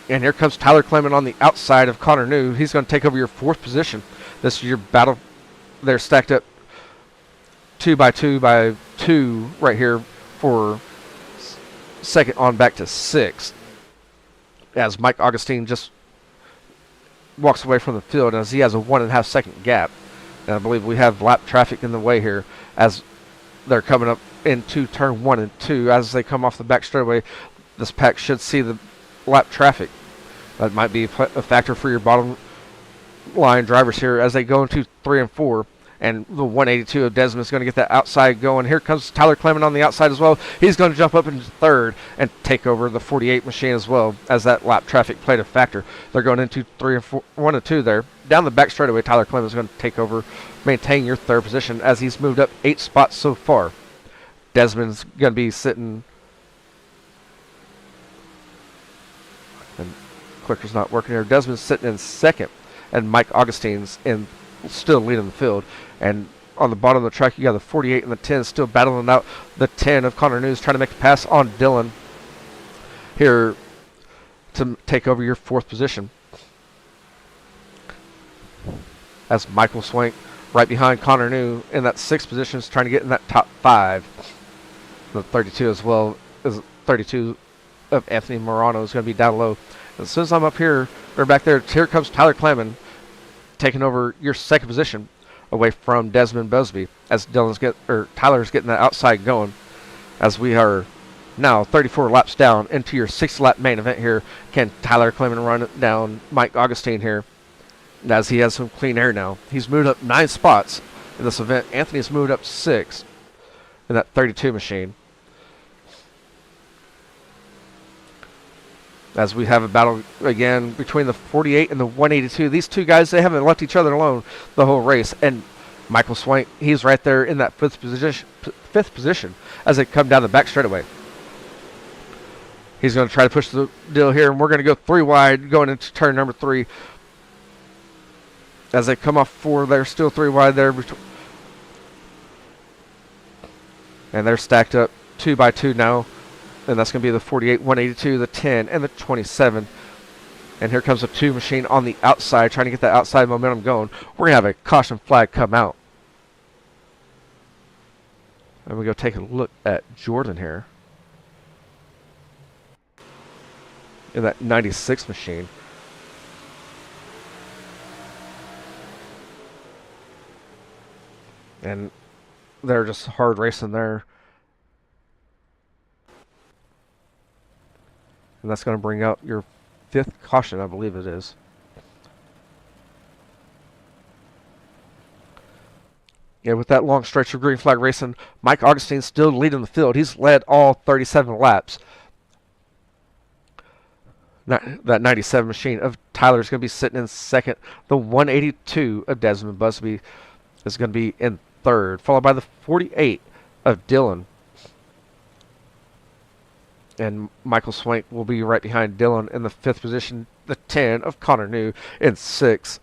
S3: And here comes Tyler Clement on the outside of Connor New. He's going to take over your 4th position. This is your battle. They're stacked up 2 by 2 by 2 right here for second on back to 6th. As Mike Augustine just walks away from the field as he has a 1.5 second gap. And I believe we have lap traffic in the way here as they're coming up into turn 1 and 2. As they come off the back straightaway, this pack should see the lap traffic. That might be a factor for your bottom line drivers here as they go into 3 and 4. And the 182 of Desmond is going to get that outside going. Here comes Tyler Clement on the outside as well. He's going to jump up into 3rd and take over the 48 machine as well, as that lap traffic played a factor. They're going into 3 and 4, 1 and 2 there. Down the back straightaway, Tyler Clement is going to take over, maintain your 3rd position as he's moved up 8 spots so far. Desmond's going to be sitting, and clicker's not working here. Desmond's sitting in 2nd, and Mike Augustine's in still leading the field. And on the bottom of the track, you got the 48 and the 10 still battling out. The 10 of Connor News trying to make a pass on Dylan here to take over your 4th position. As Michael Swank right behind Connor New in that 6th position is trying to get in that top 5. The 32 as well as 32 of Anthony Morano is going to be down low. As soon as I'm up here or back there, here comes Tyler Clement taking over your 2nd position away from Desmond Busby as Tyler's getting that outside going as we are now 34 laps down into your 6th lap main event here. Can Tyler Clement run down Mike Augustine here as he has some clean air now? He's moved up 9 spots in this event. Anthony's moved up 6 in that 32 machine. As we have a battle again between the 48 and the 182. These two guys, they haven't left each other alone the whole race. And Michael Swank, he's right there in that 5th position as they come down the back straightaway. He's going to try to push the deal here, and we're going to go 3 wide going into turn number 3. As they come off 4, they're still 3 wide there. And they're stacked up 2 by 2 now. And that's going to be the 48, 182, the 10, and the 27. And here comes the 2 machine on the outside, trying to get that outside momentum going. We're going to have a caution flag come out. And we go take a look at Jordan here. In that 96 machine. And they're just hard racing there. And that's going to bring out your 5th caution, I believe it is. Yeah, with that long stretch of green flag racing, Mike Augustine's still leading the field. He's led all 37 laps. That 97 machine of Tyler's going to be sitting in 2nd. The 182 of Desmond Busby is going to be in 3rd, followed by the 48 of Dylan. And Michael Swank will be right behind Dylan in the 5th position. The 10 of Connor New in 6th.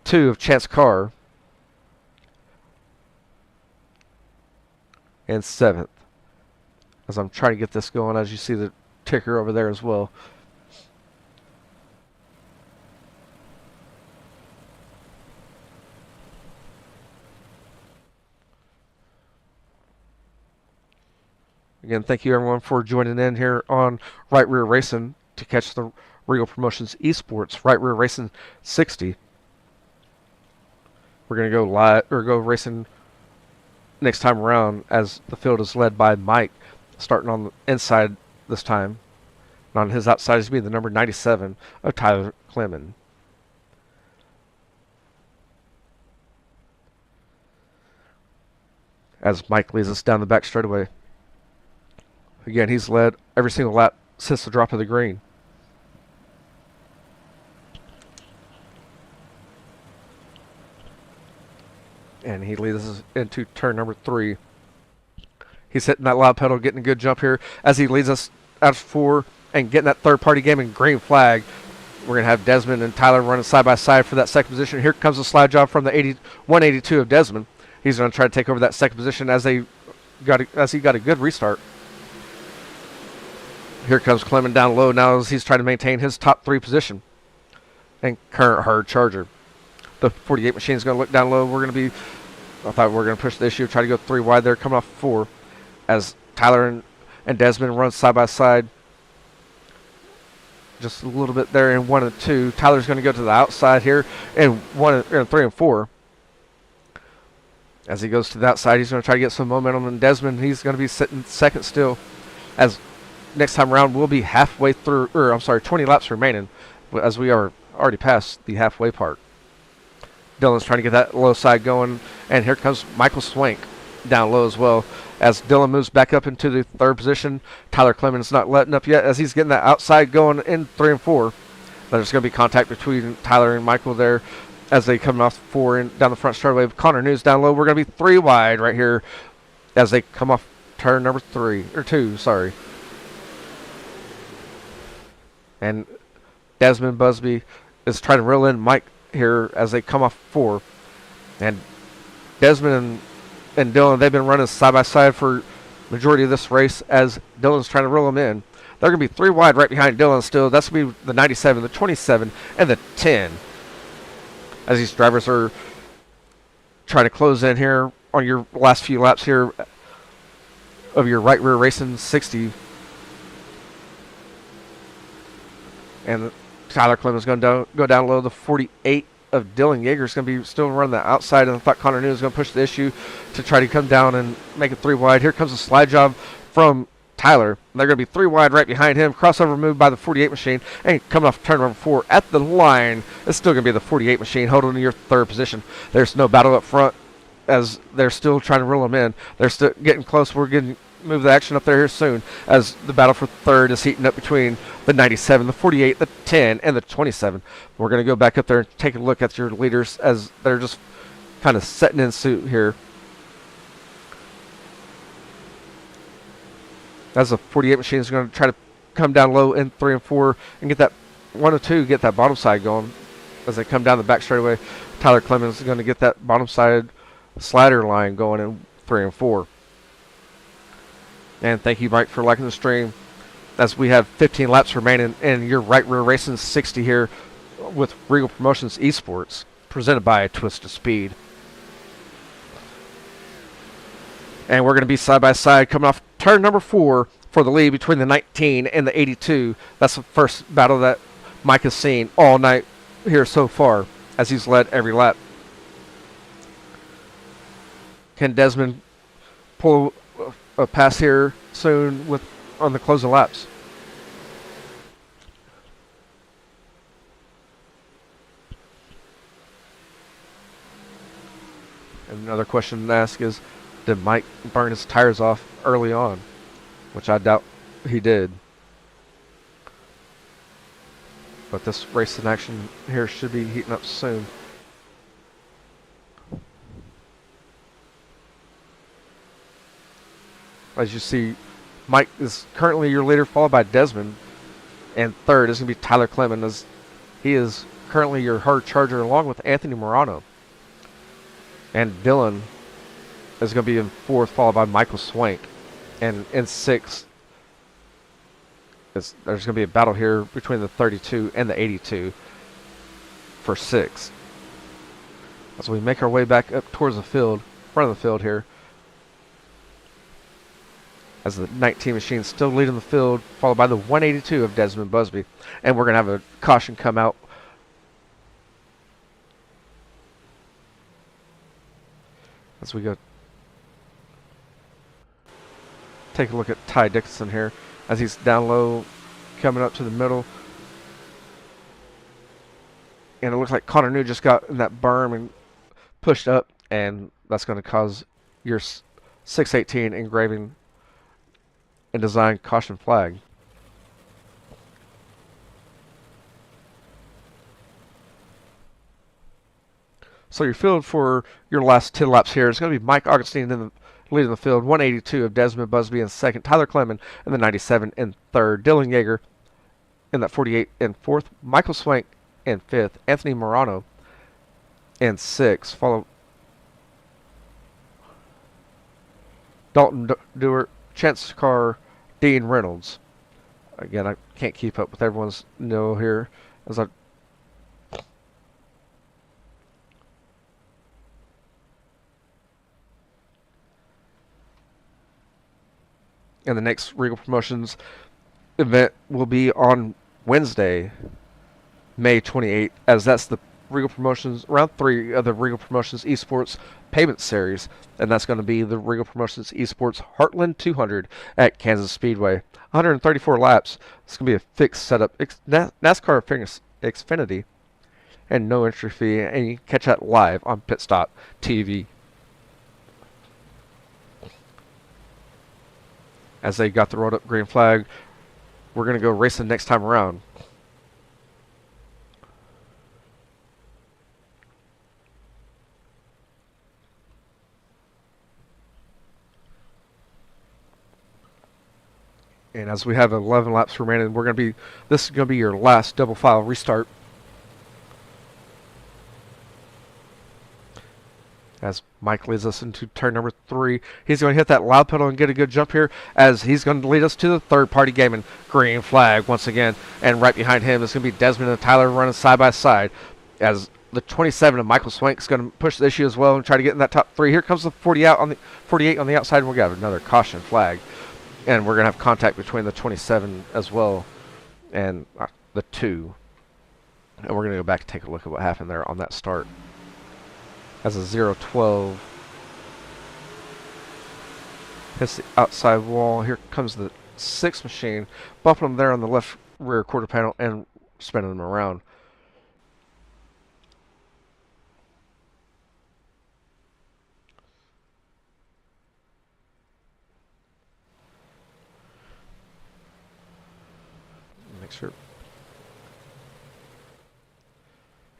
S3: 2 of Chance Carr in 7th. As I'm trying to get this going, as you see the ticker over there as well. Again, thank you everyone for joining in here on Right Rear Racing to catch the REIGEL Promotions Esports Right Rear Racing 60. We're going to go live or go racing next time around as the field is led by Mike, starting on the inside this time. And on his outside is going to be the number 97 of Tyler Clement. As Mike leads us down the back straightaway. Again, he's led every single lap since the drop of the green. And he leads us into turn number 3. He's hitting that loud pedal, getting a good jump here as he leads us out of 4 and getting that third-party game in green flag. We're going to have Desmond and Tyler running side by side for that 2nd position. Here comes a slide job from the 182 of Desmond. He's going to try to take over that second position as he got a good restart. Here comes Clement down low now as he's trying to maintain his top 3 position. And current hard charger. The 48 machine is going to look down low. I thought we were going to push the issue, try to go 3 wide there, coming off 4. As Tyler and Desmond run side by side. Just a little bit there in 1 and 2. Tyler's going to go to the outside here in 3 and 4. As he goes to the outside, he's going to try to get some momentum. And Desmond, he's going to be sitting second still. As next time around, we'll be halfway through, 20 laps remaining, as we are already past the halfway part. Dylan's trying to get that low side going, and here comes Michael Swank down low as well. As Dylan moves back up into the 3rd position, Tyler Clemens not letting up yet as he's getting that outside going in 3 and 4. There's going to be contact between Tyler and Michael there as they come off 4 and down the front straightaway. Connor News down low. We're going to be 3 wide right here as they come off turn number 2, sorry. And Desmond Busby is trying to reel in Mike here as they come off 4. And Desmond and Dylan, they've been running side by side for majority of this race as Dylan's trying to reel them in. They're going to be 3 wide right behind Dylan still. That's going to be the 97, the 27, and the 10. As these drivers are trying to close in here on your last few laps here of your right rear racing 60. And Tyler Clemens is going to go down low. The 48 of Dylan Yeager is going to be still running the outside. And I thought Connor News was going to push the issue to try to come down and make it 3 wide. Here comes a slide job from Tyler. They're going to be 3 wide right behind him. Crossover move by the 48 machine. And coming off turn number 4 at the line, it's still going to be the 48 machine holding your 3rd position. There's no battle up front as they're still trying to reel them in. They're still getting close. We're getting move the action up there here soon as the battle for 3rd is heating up between the 97, the 48, the 10, and the 27. We're going to go back up there and take a look at your leaders as they're just kind of setting in suit here. As the 48 machine is going to try to come down low in 3 and 4 and get that 1 and 2, get that bottom side going as they come down the back straightaway. Tyler Clemens is going to get that bottom side slider line going in 3 and 4. And thank you, Mike, for liking the stream. As we have 15 laps remaining in your right rear racing 60 here with Regal Promotions Esports, presented by Twisted Speed. And we're going to be side by side coming off turn number 4 for the lead between the 19 and the 82. That's the first battle that Mike has seen all night here so far as he's led every lap. Can Desmond pull a pass here soon on the closing laps? And another question to ask is, did Mike burn his tires off early on? Which I doubt he did. But this race in action here should be heating up soon. As you see, Mike is currently your leader, followed by Desmond. And 3rd is going to be Tyler Clement, as he is currently your hard charger, along with Anthony Morano. And Dylan is going to be in 4th, followed by Michael Swank. And in 6th, there's going to be a battle here between the 32 and the 82 for 6th. As we make our way back up towards the field, front of the field here, as the 19 machine still leading the field, followed by the 182 of Desmond Busby. And we're going to have a caution come out. As we go take a look at Ty Dixon here, as he's down low, coming up to the middle. And it looks like Connor New just got in that berm and pushed up, and that's going to cause your 618 engraving and design caution flag. So your field for your last 10 laps here is going to be Mike Augustine in the leading the field, 182 of Desmond Busby in 2nd, Tyler Clement in the 97 in 3rd, Dylan Yeager in that 48 in 4th, Michael Swank in 5th, Anthony Morano in 6th, followed Dalton Dewart, Chance Carr, Dean Reynolds. Again, I can't keep up with everyone's here as I. And the next Regal Promotions event will be on Wednesday, May 28th, as that's the Regal Promotions round 3 of the Regal Promotions Esports Payment Series, and that's going to be the Regal Promotions Esports Heartland 200 at Kansas Speedway. 134 laps. It's going to be a fixed setup, NASCAR Xfinity, and no entry fee, and you can catch that live on Pit Stop TV. As they got the rolled up green flag, we're going to go racing next time around. And as we have 11 laps remaining, this is going to be your last double file restart. As Mike leads us into turn number 3, he's going to hit that loud pedal and get a good jump here, as he's going to lead us to the third party gaming green flag once again. And right behind him is going to be Desmond and Tyler running side by side, as the 27 of Michael Swank is going to push the issue as well and try to get in that top 3. Here comes the 48 on the outside, and we'll get another caution flag. And we're going to have contact between the 27 as well and the 2. And we're going to go back and take a look at what happened there on that start. As a 0-12 hits the outside wall. Here comes the 6 machine, bumping them there on the left rear quarter panel and spinning them around. Make sure.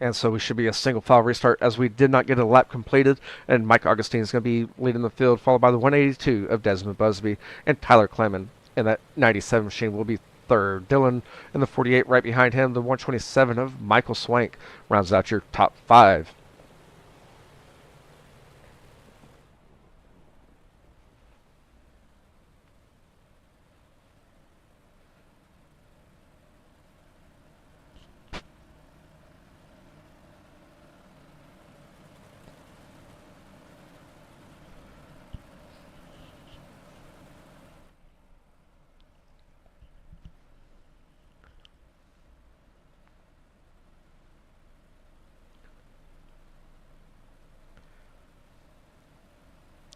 S3: And so we should be a single file restart, as we did not get a lap completed. And Mike Augustine is going to be leading the field, followed by the 182 of Desmond Busby and Tyler Clement. And that 97 machine will be third. Dylan in the 48 right behind him. The 127 of Michael Swank rounds out your top 5.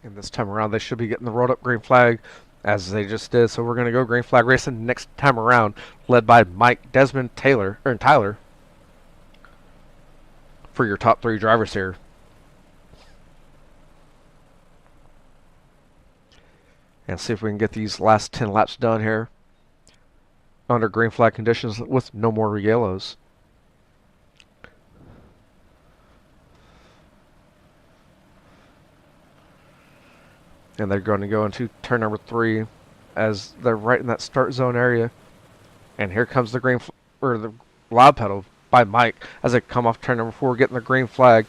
S3: And this time around, they should be getting the rolled up green flag, as they just did. So we're going to go green flag racing next time around, led by Mike, Desmond, Tyler, for your top 3 drivers here. And see if we can get these last 10 laps done here under green flag conditions with no more yellows. And they're going to go into turn number 3, as they're right in that start zone area. And here comes the the loud pedal by Mike as they come off turn number 4, getting the green flag.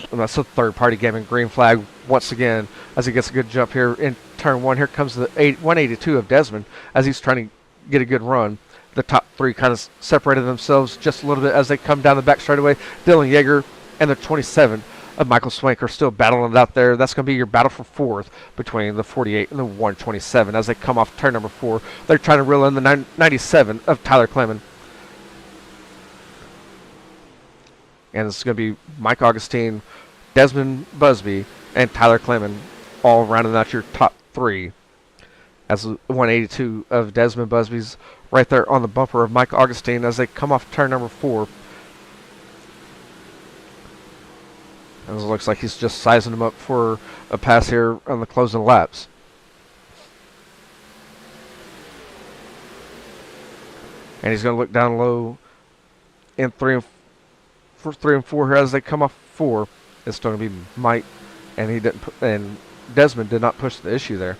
S3: And that's the third party gaming green flag once again, as he gets a good jump here in turn 1. Here comes the 182 of Desmond as he's trying to get a good run. The top 3 kind of separated themselves just a little bit as they come down the back straightaway. Dylan Yeager and the 27 of Michael Swank are still battling it out there. That's going to be your battle for 4th between the 48 and the 127 as they come off turn number 4. They're trying to reel in the 97 of Tyler Clement. And it's going to be Mike Augustine, Desmond Busby, and Tyler Clement all rounding out your top 3. As the 182 of Desmond Busby's right there on the bumper of Mike Augustine as they come off turn number 4. And it looks like he's just sizing him up for a pass here on the closing laps. And he's going to look down low in 3 and 4 here as they come off 4. It's going to be Mike, and Desmond did not push the issue there.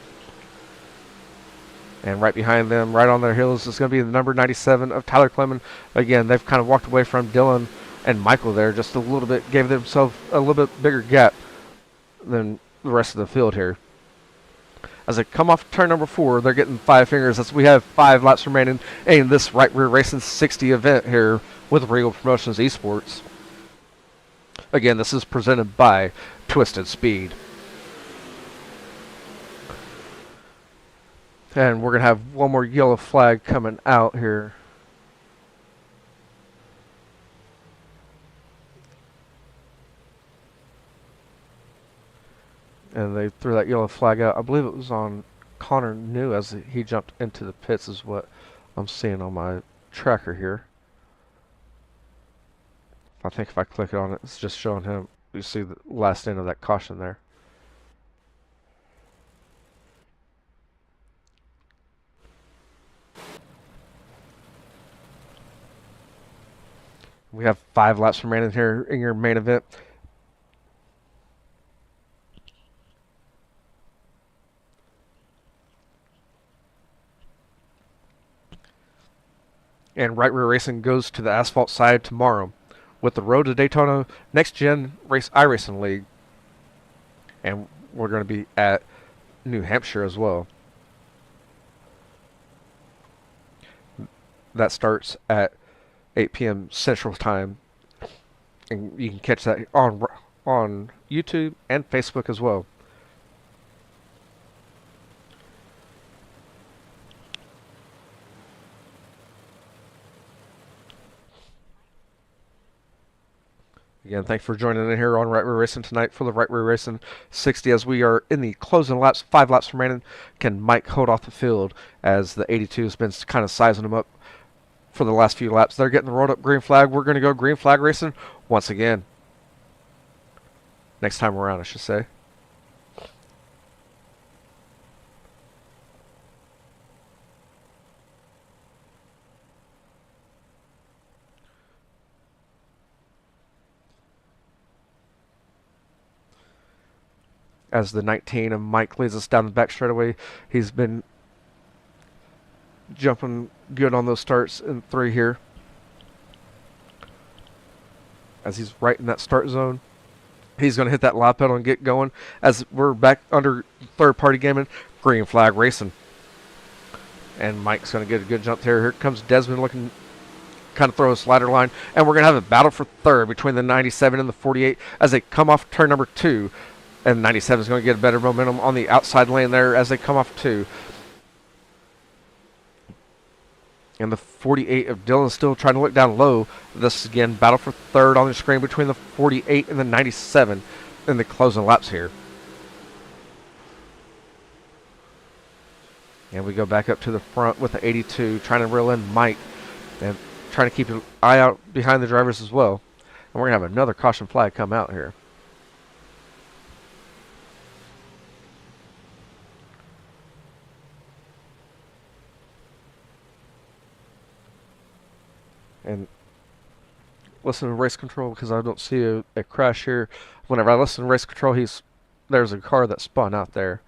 S3: And right behind them, right on their heels, is going to be the number 97 of Tyler Clement. Again, they've kind of walked away from Dylan and Michael there just a little bit, gave themselves a little bit bigger gap than the rest of the field here. As they come off turn number 4, they're getting 5 fingers as we have 5 laps remaining in this Right Rear Racing 60 event here with Regal Promotions Esports. Again, this is presented by Twisted Speed. And we're going to have one more yellow flag coming out here. And they threw that yellow flag out. I believe it was on Connor New as he jumped into the pits is what I'm seeing on my tracker here. I think if I click on it, it's just showing him. You see the last end of that caution there. We have 5 laps remaining here in your main event. And Right Rear Racing goes to the asphalt side tomorrow with the Road to Daytona Next Gen Race iRacing League. And we're going to be at New Hampshire as well. That starts at 8 p.m. Central Time. And you can catch that on YouTube and Facebook as well. Again, thanks for joining in here on Right Rear Racing tonight for the Right Rear Racing 60 as we are in the closing laps, 5 laps remaining. Can Mike hold off the field as the 82 has been kind of sizing him up for the last few laps? They're getting the rolled up green flag. We're going to go green flag racing once again. Next time around, I should say. As the 19 of Mike leads us down the back straightaway, he's been jumping good on those starts in 3 here. As he's right in that start zone. He's going to hit that loud pedal and get going. As we're back under third-party gaming, green flag racing. And Mike's going to get a good jump there. Here comes Desmond looking kind of throw a slider line. And we're going to have a battle for third between the 97 and the 48 as they come off turn number 2. And 97 is going to get a better momentum on the outside lane there as they come off 2. And the 48 of Dylan still trying to look down low. This is again battle for third on the screen between the 48 and the 97 in the closing laps here. And we go back up to the front with the 82 trying to reel in Mike and trying to keep an eye out behind the drivers as well. And we're going to have another caution flag come out here. And listen to race control because I don't see a crash here. Whenever I listen to race control, there's a car that spun out there.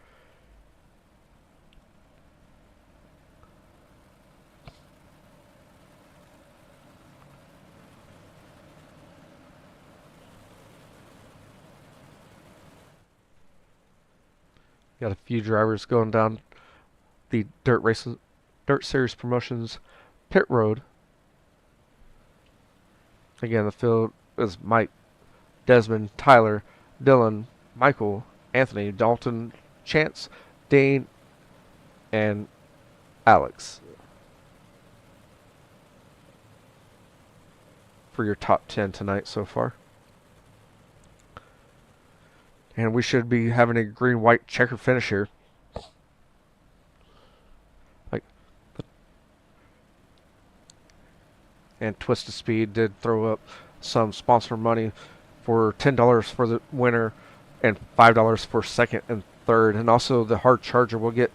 S3: Got a few drivers going down the Dirt Series Promotions pit road. Again, the field is Mike, Desmond, Tyler, Dylan, Michael, Anthony, Dalton, Chance, Dane, and Alex for your top 10 tonight so far. And we should be having a green-white checker finish here. And Twisted Speed did throw up some sponsor money for $10 for the winner and $5 for second and third. And also the hard charger will get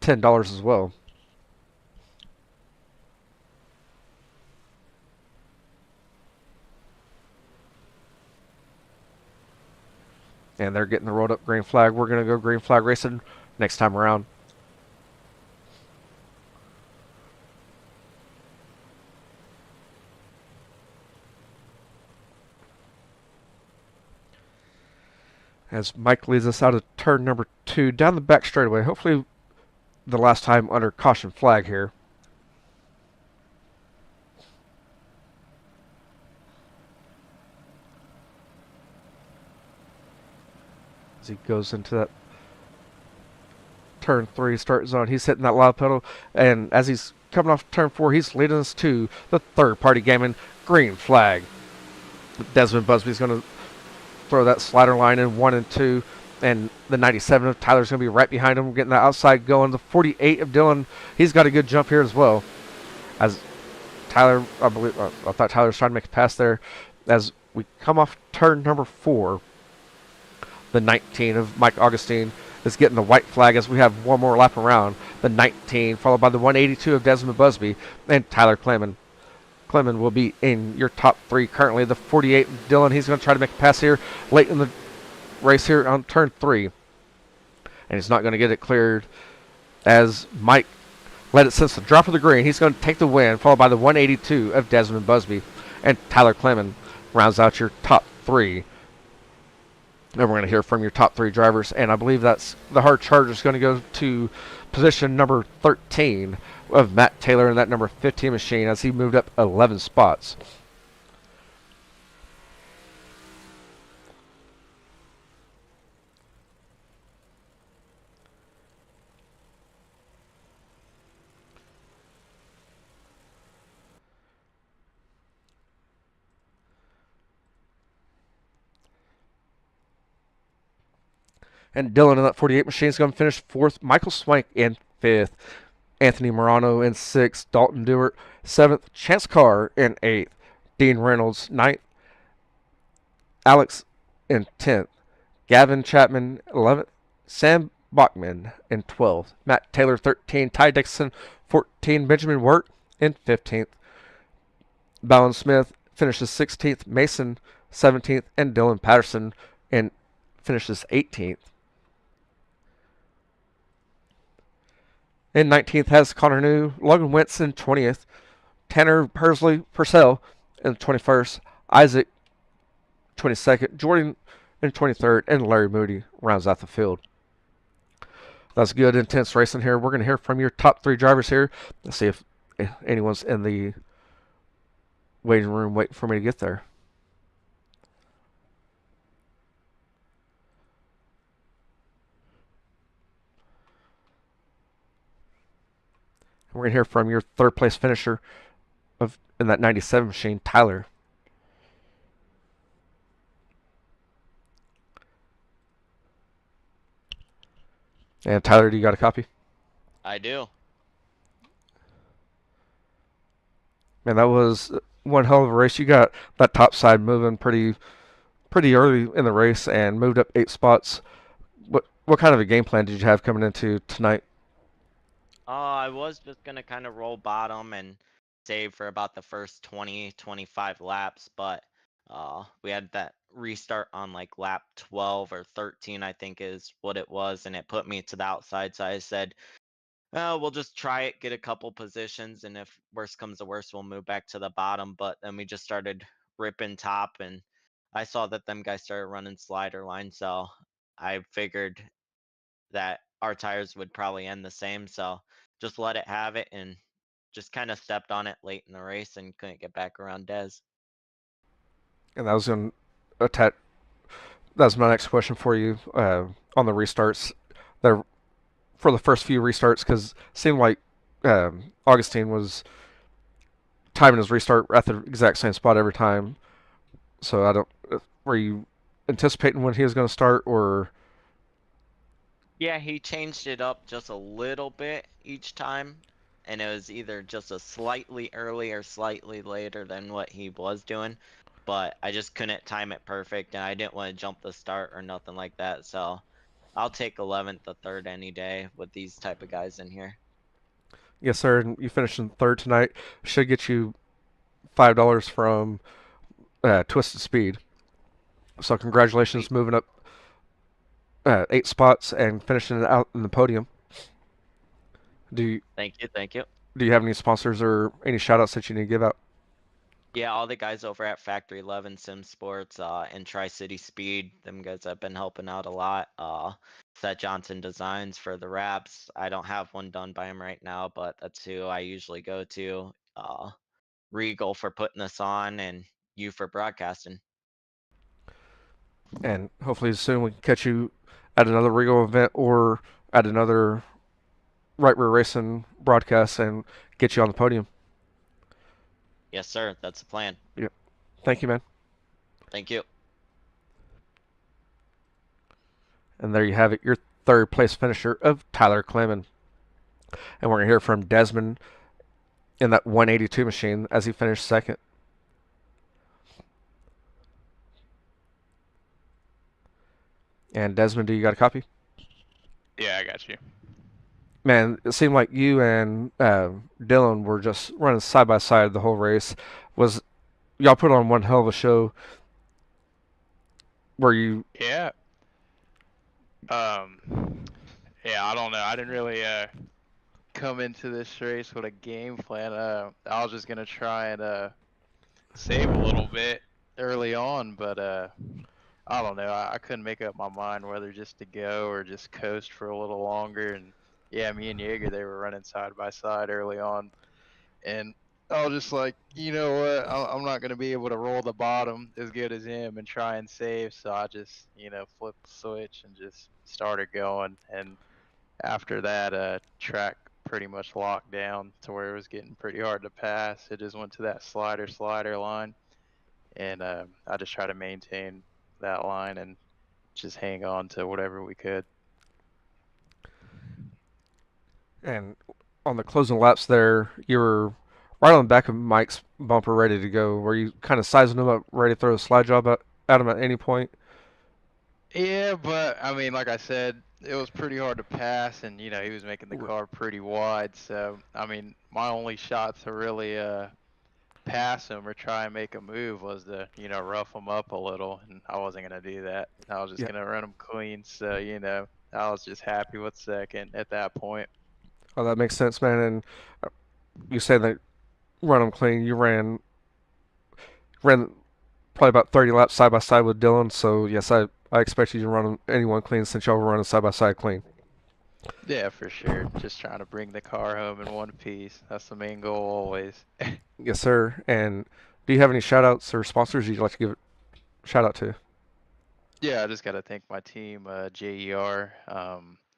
S3: $10 as well. And they're getting the rolled up green flag. We're going to go green flag racing next time around. As Mike leads us out of turn number 2 down the back straightaway. Hopefully, the last time under caution flag here. As he goes into that turn 3 start zone, he's hitting that loud pedal, and as he's coming off turn 4, he's leading us to the third party gaming green flag. Desmond Busby's going to throw that slider line in 1 and 2, and the 97 of Tyler's going to be right behind him, getting the outside going. The 48 of Dylan, he's got a good jump here as well. As Tyler, I thought Tyler was trying to make a pass there. As we come off turn number 4, the 19 of Mike Augustine is getting the white flag as we have one more lap around. The 19, followed by the 182 of Desmond Busby and Tyler Clement. Clement will be in your top 3 currently. The 48, Dylan, he's going to try to make a pass here late in the race here on turn 3. And he's not going to get it cleared as Mike let it since the drop of the green. He's going to take the win, followed by the 182 of Desmond Busby. And Tyler Clement rounds out your top 3. And we're going to hear from your top 3 drivers. And I believe that's the hard charger is going to go to position number 13 of Matt Taylor in that number 15 machine as he moved up 11 spots. And Dylan in that 48 machine is going to finish 4th. Michael Swank in 5th. Anthony Morano in 6th. Dalton Dewart 7th. Chance Carr in 8th. Dean Reynolds 9th. Alex in 10th. Gavin Chapman 11th. Sam Bachman in 12th. Matt Taylor 13. Ty Dixon 14. Benjamin Wirt in 15th. Bowen Smith finishes 16th. Mason 17th. And Dylan Patterson finishes 18th. In 19th has Connor New, Logan Wentz in 20th, Tanner Purcell in 21st, Isaac 22nd, Jordan in 23rd, and Larry Moody rounds out the field. That's good, intense racing here. We're going to hear from your top 3 drivers here. Let's see if anyone's in the waiting room waiting for me to get there. We're going to hear from your 3rd place finisher in that 97 machine, Tyler. And Tyler, do you got a copy?
S4: I do.
S3: Man, that was one hell of a race. You got that top side moving pretty early in the race and moved up 8 spots. What kind of a game plan did you have coming into tonight?
S4: I was just going to kind of roll bottom and save for about the first 20, 25 laps, but we had that restart on like lap 12 or 13, I think is what it was, and it put me to the outside. So I said, we'll just try it, get a couple positions, and if worst comes to worst, we'll move back to the bottom. But then we just started ripping top, and I saw that them guys started running slider line, so I figured that our tires would probably end the same. So just let it have it and just kind of stepped on it late in the race and couldn't get back around Dez.
S3: And that was going to attack. That's my next question for you on the restarts. There for the first few restarts, because it seemed like Augustine was timing his restart at the exact same spot every time. So I don't. Were you anticipating when he was going to start, or?
S4: Yeah, he changed it up just a little bit each time, and it was either just a slightly early or slightly later than what he was doing, but I just couldn't time it perfect, and I didn't want to jump the start or nothing like that, so I'll take 11th or 3rd any day with these type of guys in here.
S3: Yes, sir. And you finished in 3rd tonight. Should get you $5 from Twisted Speed. So congratulations, moving up 8 spots and finishing out in the podium.
S4: Thank you.
S3: Do you have any sponsors or any shout outs that you need to give out?
S4: Yeah, all the guys over at Factory 11 Sim Sports, and Tri-City Speed, them guys have been helping out a lot. Seth Johnson Designs for the wraps. I don't have one done by him right now, but that's who I usually go to. Regal for putting this on, and you for broadcasting.
S3: And hopefully soon we can catch you at another Regal event or at another Right Rear Racing broadcast and get you on the podium.
S4: Yes, sir. That's the plan.
S3: Yep. Thank you, man.
S4: Thank you.
S3: And there you have it, your third place finisher of Tyler Clemon. And we're going to hear from Desmond in that 182 machine as he finished second. And Desmond, do you got a copy?
S5: Yeah, I got you.
S3: Man, it seemed like you and Dylan were just running side by side the whole race. Was y'all put on one hell of a show? Were you?
S5: Yeah. Yeah, I don't know. I didn't really come into this race with a game plan. I was just gonna try and save a little bit early on, but I don't know. I couldn't make up my mind whether just to go or just coast for a little longer. And yeah, me and Jaeger, they were running side by side early on, and I was just like, you know what? I'm not gonna be able to roll the bottom as good as him and try and save. So I just, flipped the switch and just started going. And after that, track pretty much locked down to where it was getting pretty hard to pass. It just went to that slider line, and I just try to maintain that line and just hang on to whatever we could.
S3: And on the closing laps there, you were right on the back of Mike's bumper, ready to go. Were you kind of sizing him up, ready to throw a slide job at him at any point?
S5: Yeah, but I mean, like I said, it was pretty hard to pass, and he was making the car pretty wide. So I mean, my only shot to really pass him or try and make a move was to rough him up a little, and I wasn't gonna do that. I was just
S3: Yeah.
S5: gonna run him clean. So I was just happy with second at that point.
S3: Oh, that makes sense, man. And you say that run him clean. You ran probably about 30 laps side by side with Dylan. So yes, I expect you to run anyone clean since y'all were running side by side clean.
S5: Yeah, for sure. Just trying to bring the car home in one piece. That's the main goal always.
S3: Yes, sir. And do you have any shout outs or sponsors you'd like to give a shout out to?
S5: Yeah, I just got to thank my team, JER.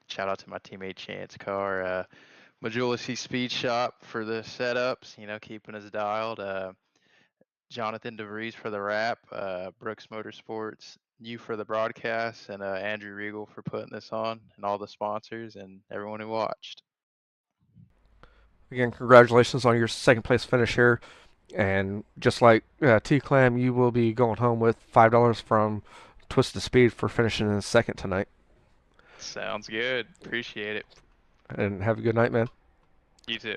S5: Shout out to my teammate Chance Carr, Majulisi Speed Shop for the setups, keeping us dialed. Jonathan DeVries for the wrap, Brooks Motorsports, you for the broadcast, and Andrew Regal for putting this on, and all the sponsors and everyone who watched.
S3: Again, congratulations on your second place finish here. And just like T Clam, you will be going home with $5 from Twisted Speed for finishing in second tonight.
S5: Sounds good. Appreciate it.
S3: And have a good night, man.
S5: You too.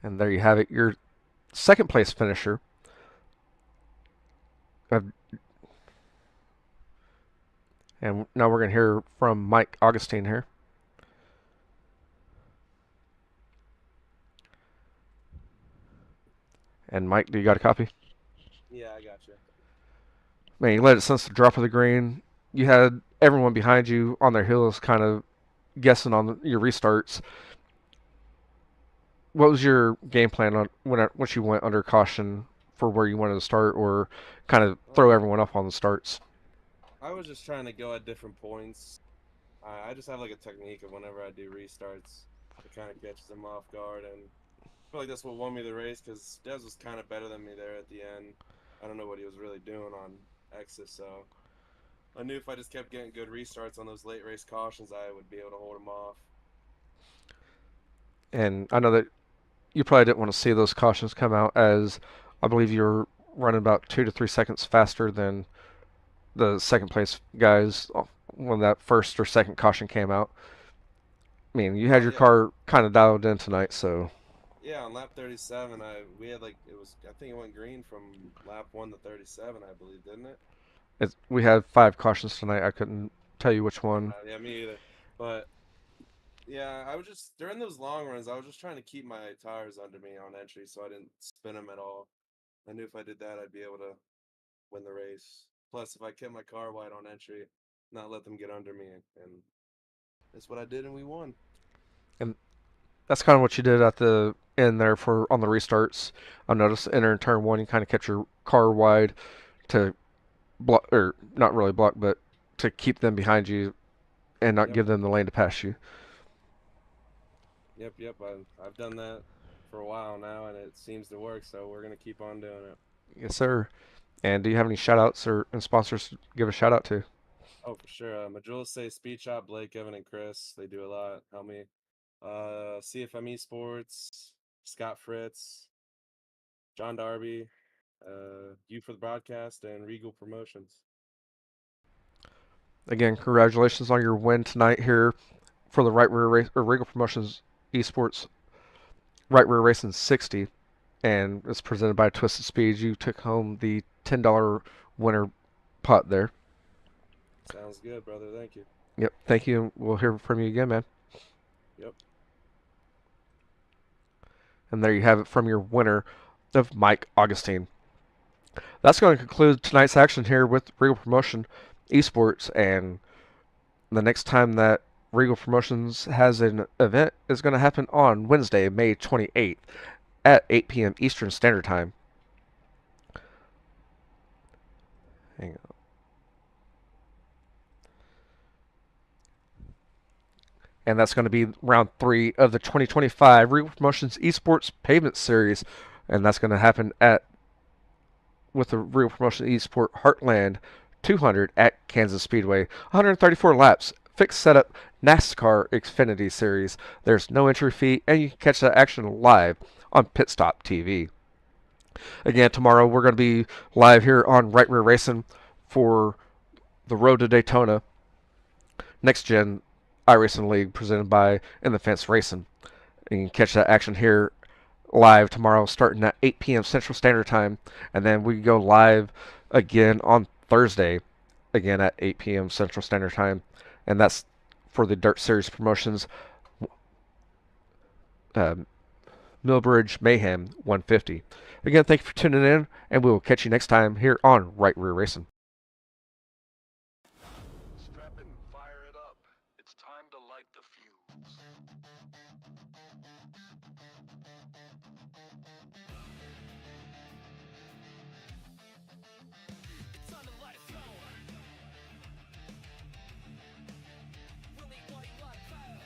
S3: And there you have it, your second place finisher. And now we're going to hear from Mike Augustine here. And Mike, do you got a copy?
S6: Yeah, I got you.
S3: Man, you let it since the drop of the green. You had everyone behind you on their heels kind of guessing on your restarts. What was your game plan on once you went under caution for where you wanted to start, or kind of throw everyone up on the starts?
S6: I was just trying to go at different points. I just have like a technique of whenever I do restarts, it kind of catches them off guard, and I feel like that's what won me the race because Dez was kind of better than me there at the end. I don't know what he was really doing on exit, so I knew if I just kept getting good restarts on those late race cautions, I would be able to hold him off.
S3: And I know that you probably didn't want to see those cautions come out, as I believe you're running about 2 to 3 seconds faster than the second place guys when that first or second caution came out. I mean, you had your car kind of dialed in tonight, so.
S6: Yeah, on lap 37, we had I think it went green from lap 1 to 37, I believe, didn't it?
S3: We had 5 cautions tonight. I couldn't tell you which one.
S6: Yeah, me either. But Yeah, I was just during those long runs, I was just trying to keep my tires under me on entry, so I didn't spin them at all. I knew if I did that, I'd be able to win the race. Plus, if I kept my car wide on entry, not let them get under me, and that's what I did, and we won.
S3: And that's kind of what you did at the end there for on the restarts. I noticed entering turn one, you kind of kept your car wide to block, or not really block, but to keep them behind you and not
S6: Yep,
S3: give them the lane to pass you.
S6: yep. I've done that for a while now, and it seems to work. So we're gonna keep on doing it.
S3: Yes, sir. And do you have any shout outs or and sponsors to give a shout out to?
S6: Oh, for sure. Majula Say Speed Shop, Blake, Evan, and Chris. They do a lot. Help me. CFM Esports, Scott Fritz, John Darby, you for the broadcast, and Regal Promotions.
S3: Again, congratulations on your win tonight here for the right rear race or Regal Promotions Esports right rear racing 60, and it's presented by Twisted Speed. You took home the $10 winner pot there.
S6: Sounds good, brother. Thank you.
S3: Yep. Thank you. We'll hear from you again, man.
S6: Yep.
S3: And there you have it from your winner of Mike Augustine. That's going to conclude tonight's action here with Regal Promotion Esports, and the next time that Regal Promotions has an event is going to happen on Wednesday, May 28th at 8 p.m. Eastern Standard Time. Hang on. And that's going to be round 3 of the 2025 Regal Promotions Esports Pavement Series, and that's going to happen at with the Regal Promotion Esport Heartland 200 at Kansas Speedway. 134 laps, fixed setup, NASCAR Xfinity Series. There's no entry fee, and you can catch that action live on Pit Stop TV. Again, tomorrow we're going to be live here on Right Rear Racing for the Road to Daytona Next Gen iRacing League presented by In the Fence Racing. And you can catch that action here live tomorrow starting at 8 p.m. Central Standard Time, and then we go live again on Thursday, again at 8 p.m. Central Standard Time, and that's for the Dirt Series promotions, Millbridge Mayhem 150. Again, thank you for tuning in, and we will catch you next time here on Right Rear Racing.
S1: Strap in, fire it up. It's time to light the fuse.
S2: It's time to let it go. Willie White like that.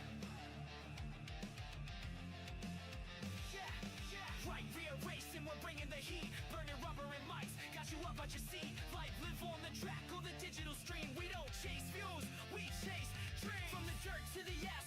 S2: Yeah. Right rear racing, we're bringing the heat. Burning rubber and mics, got you up at your seat. Life live on the track or the digital stream. We don't chase views, we chase dreams. From the dirt to the asphalt.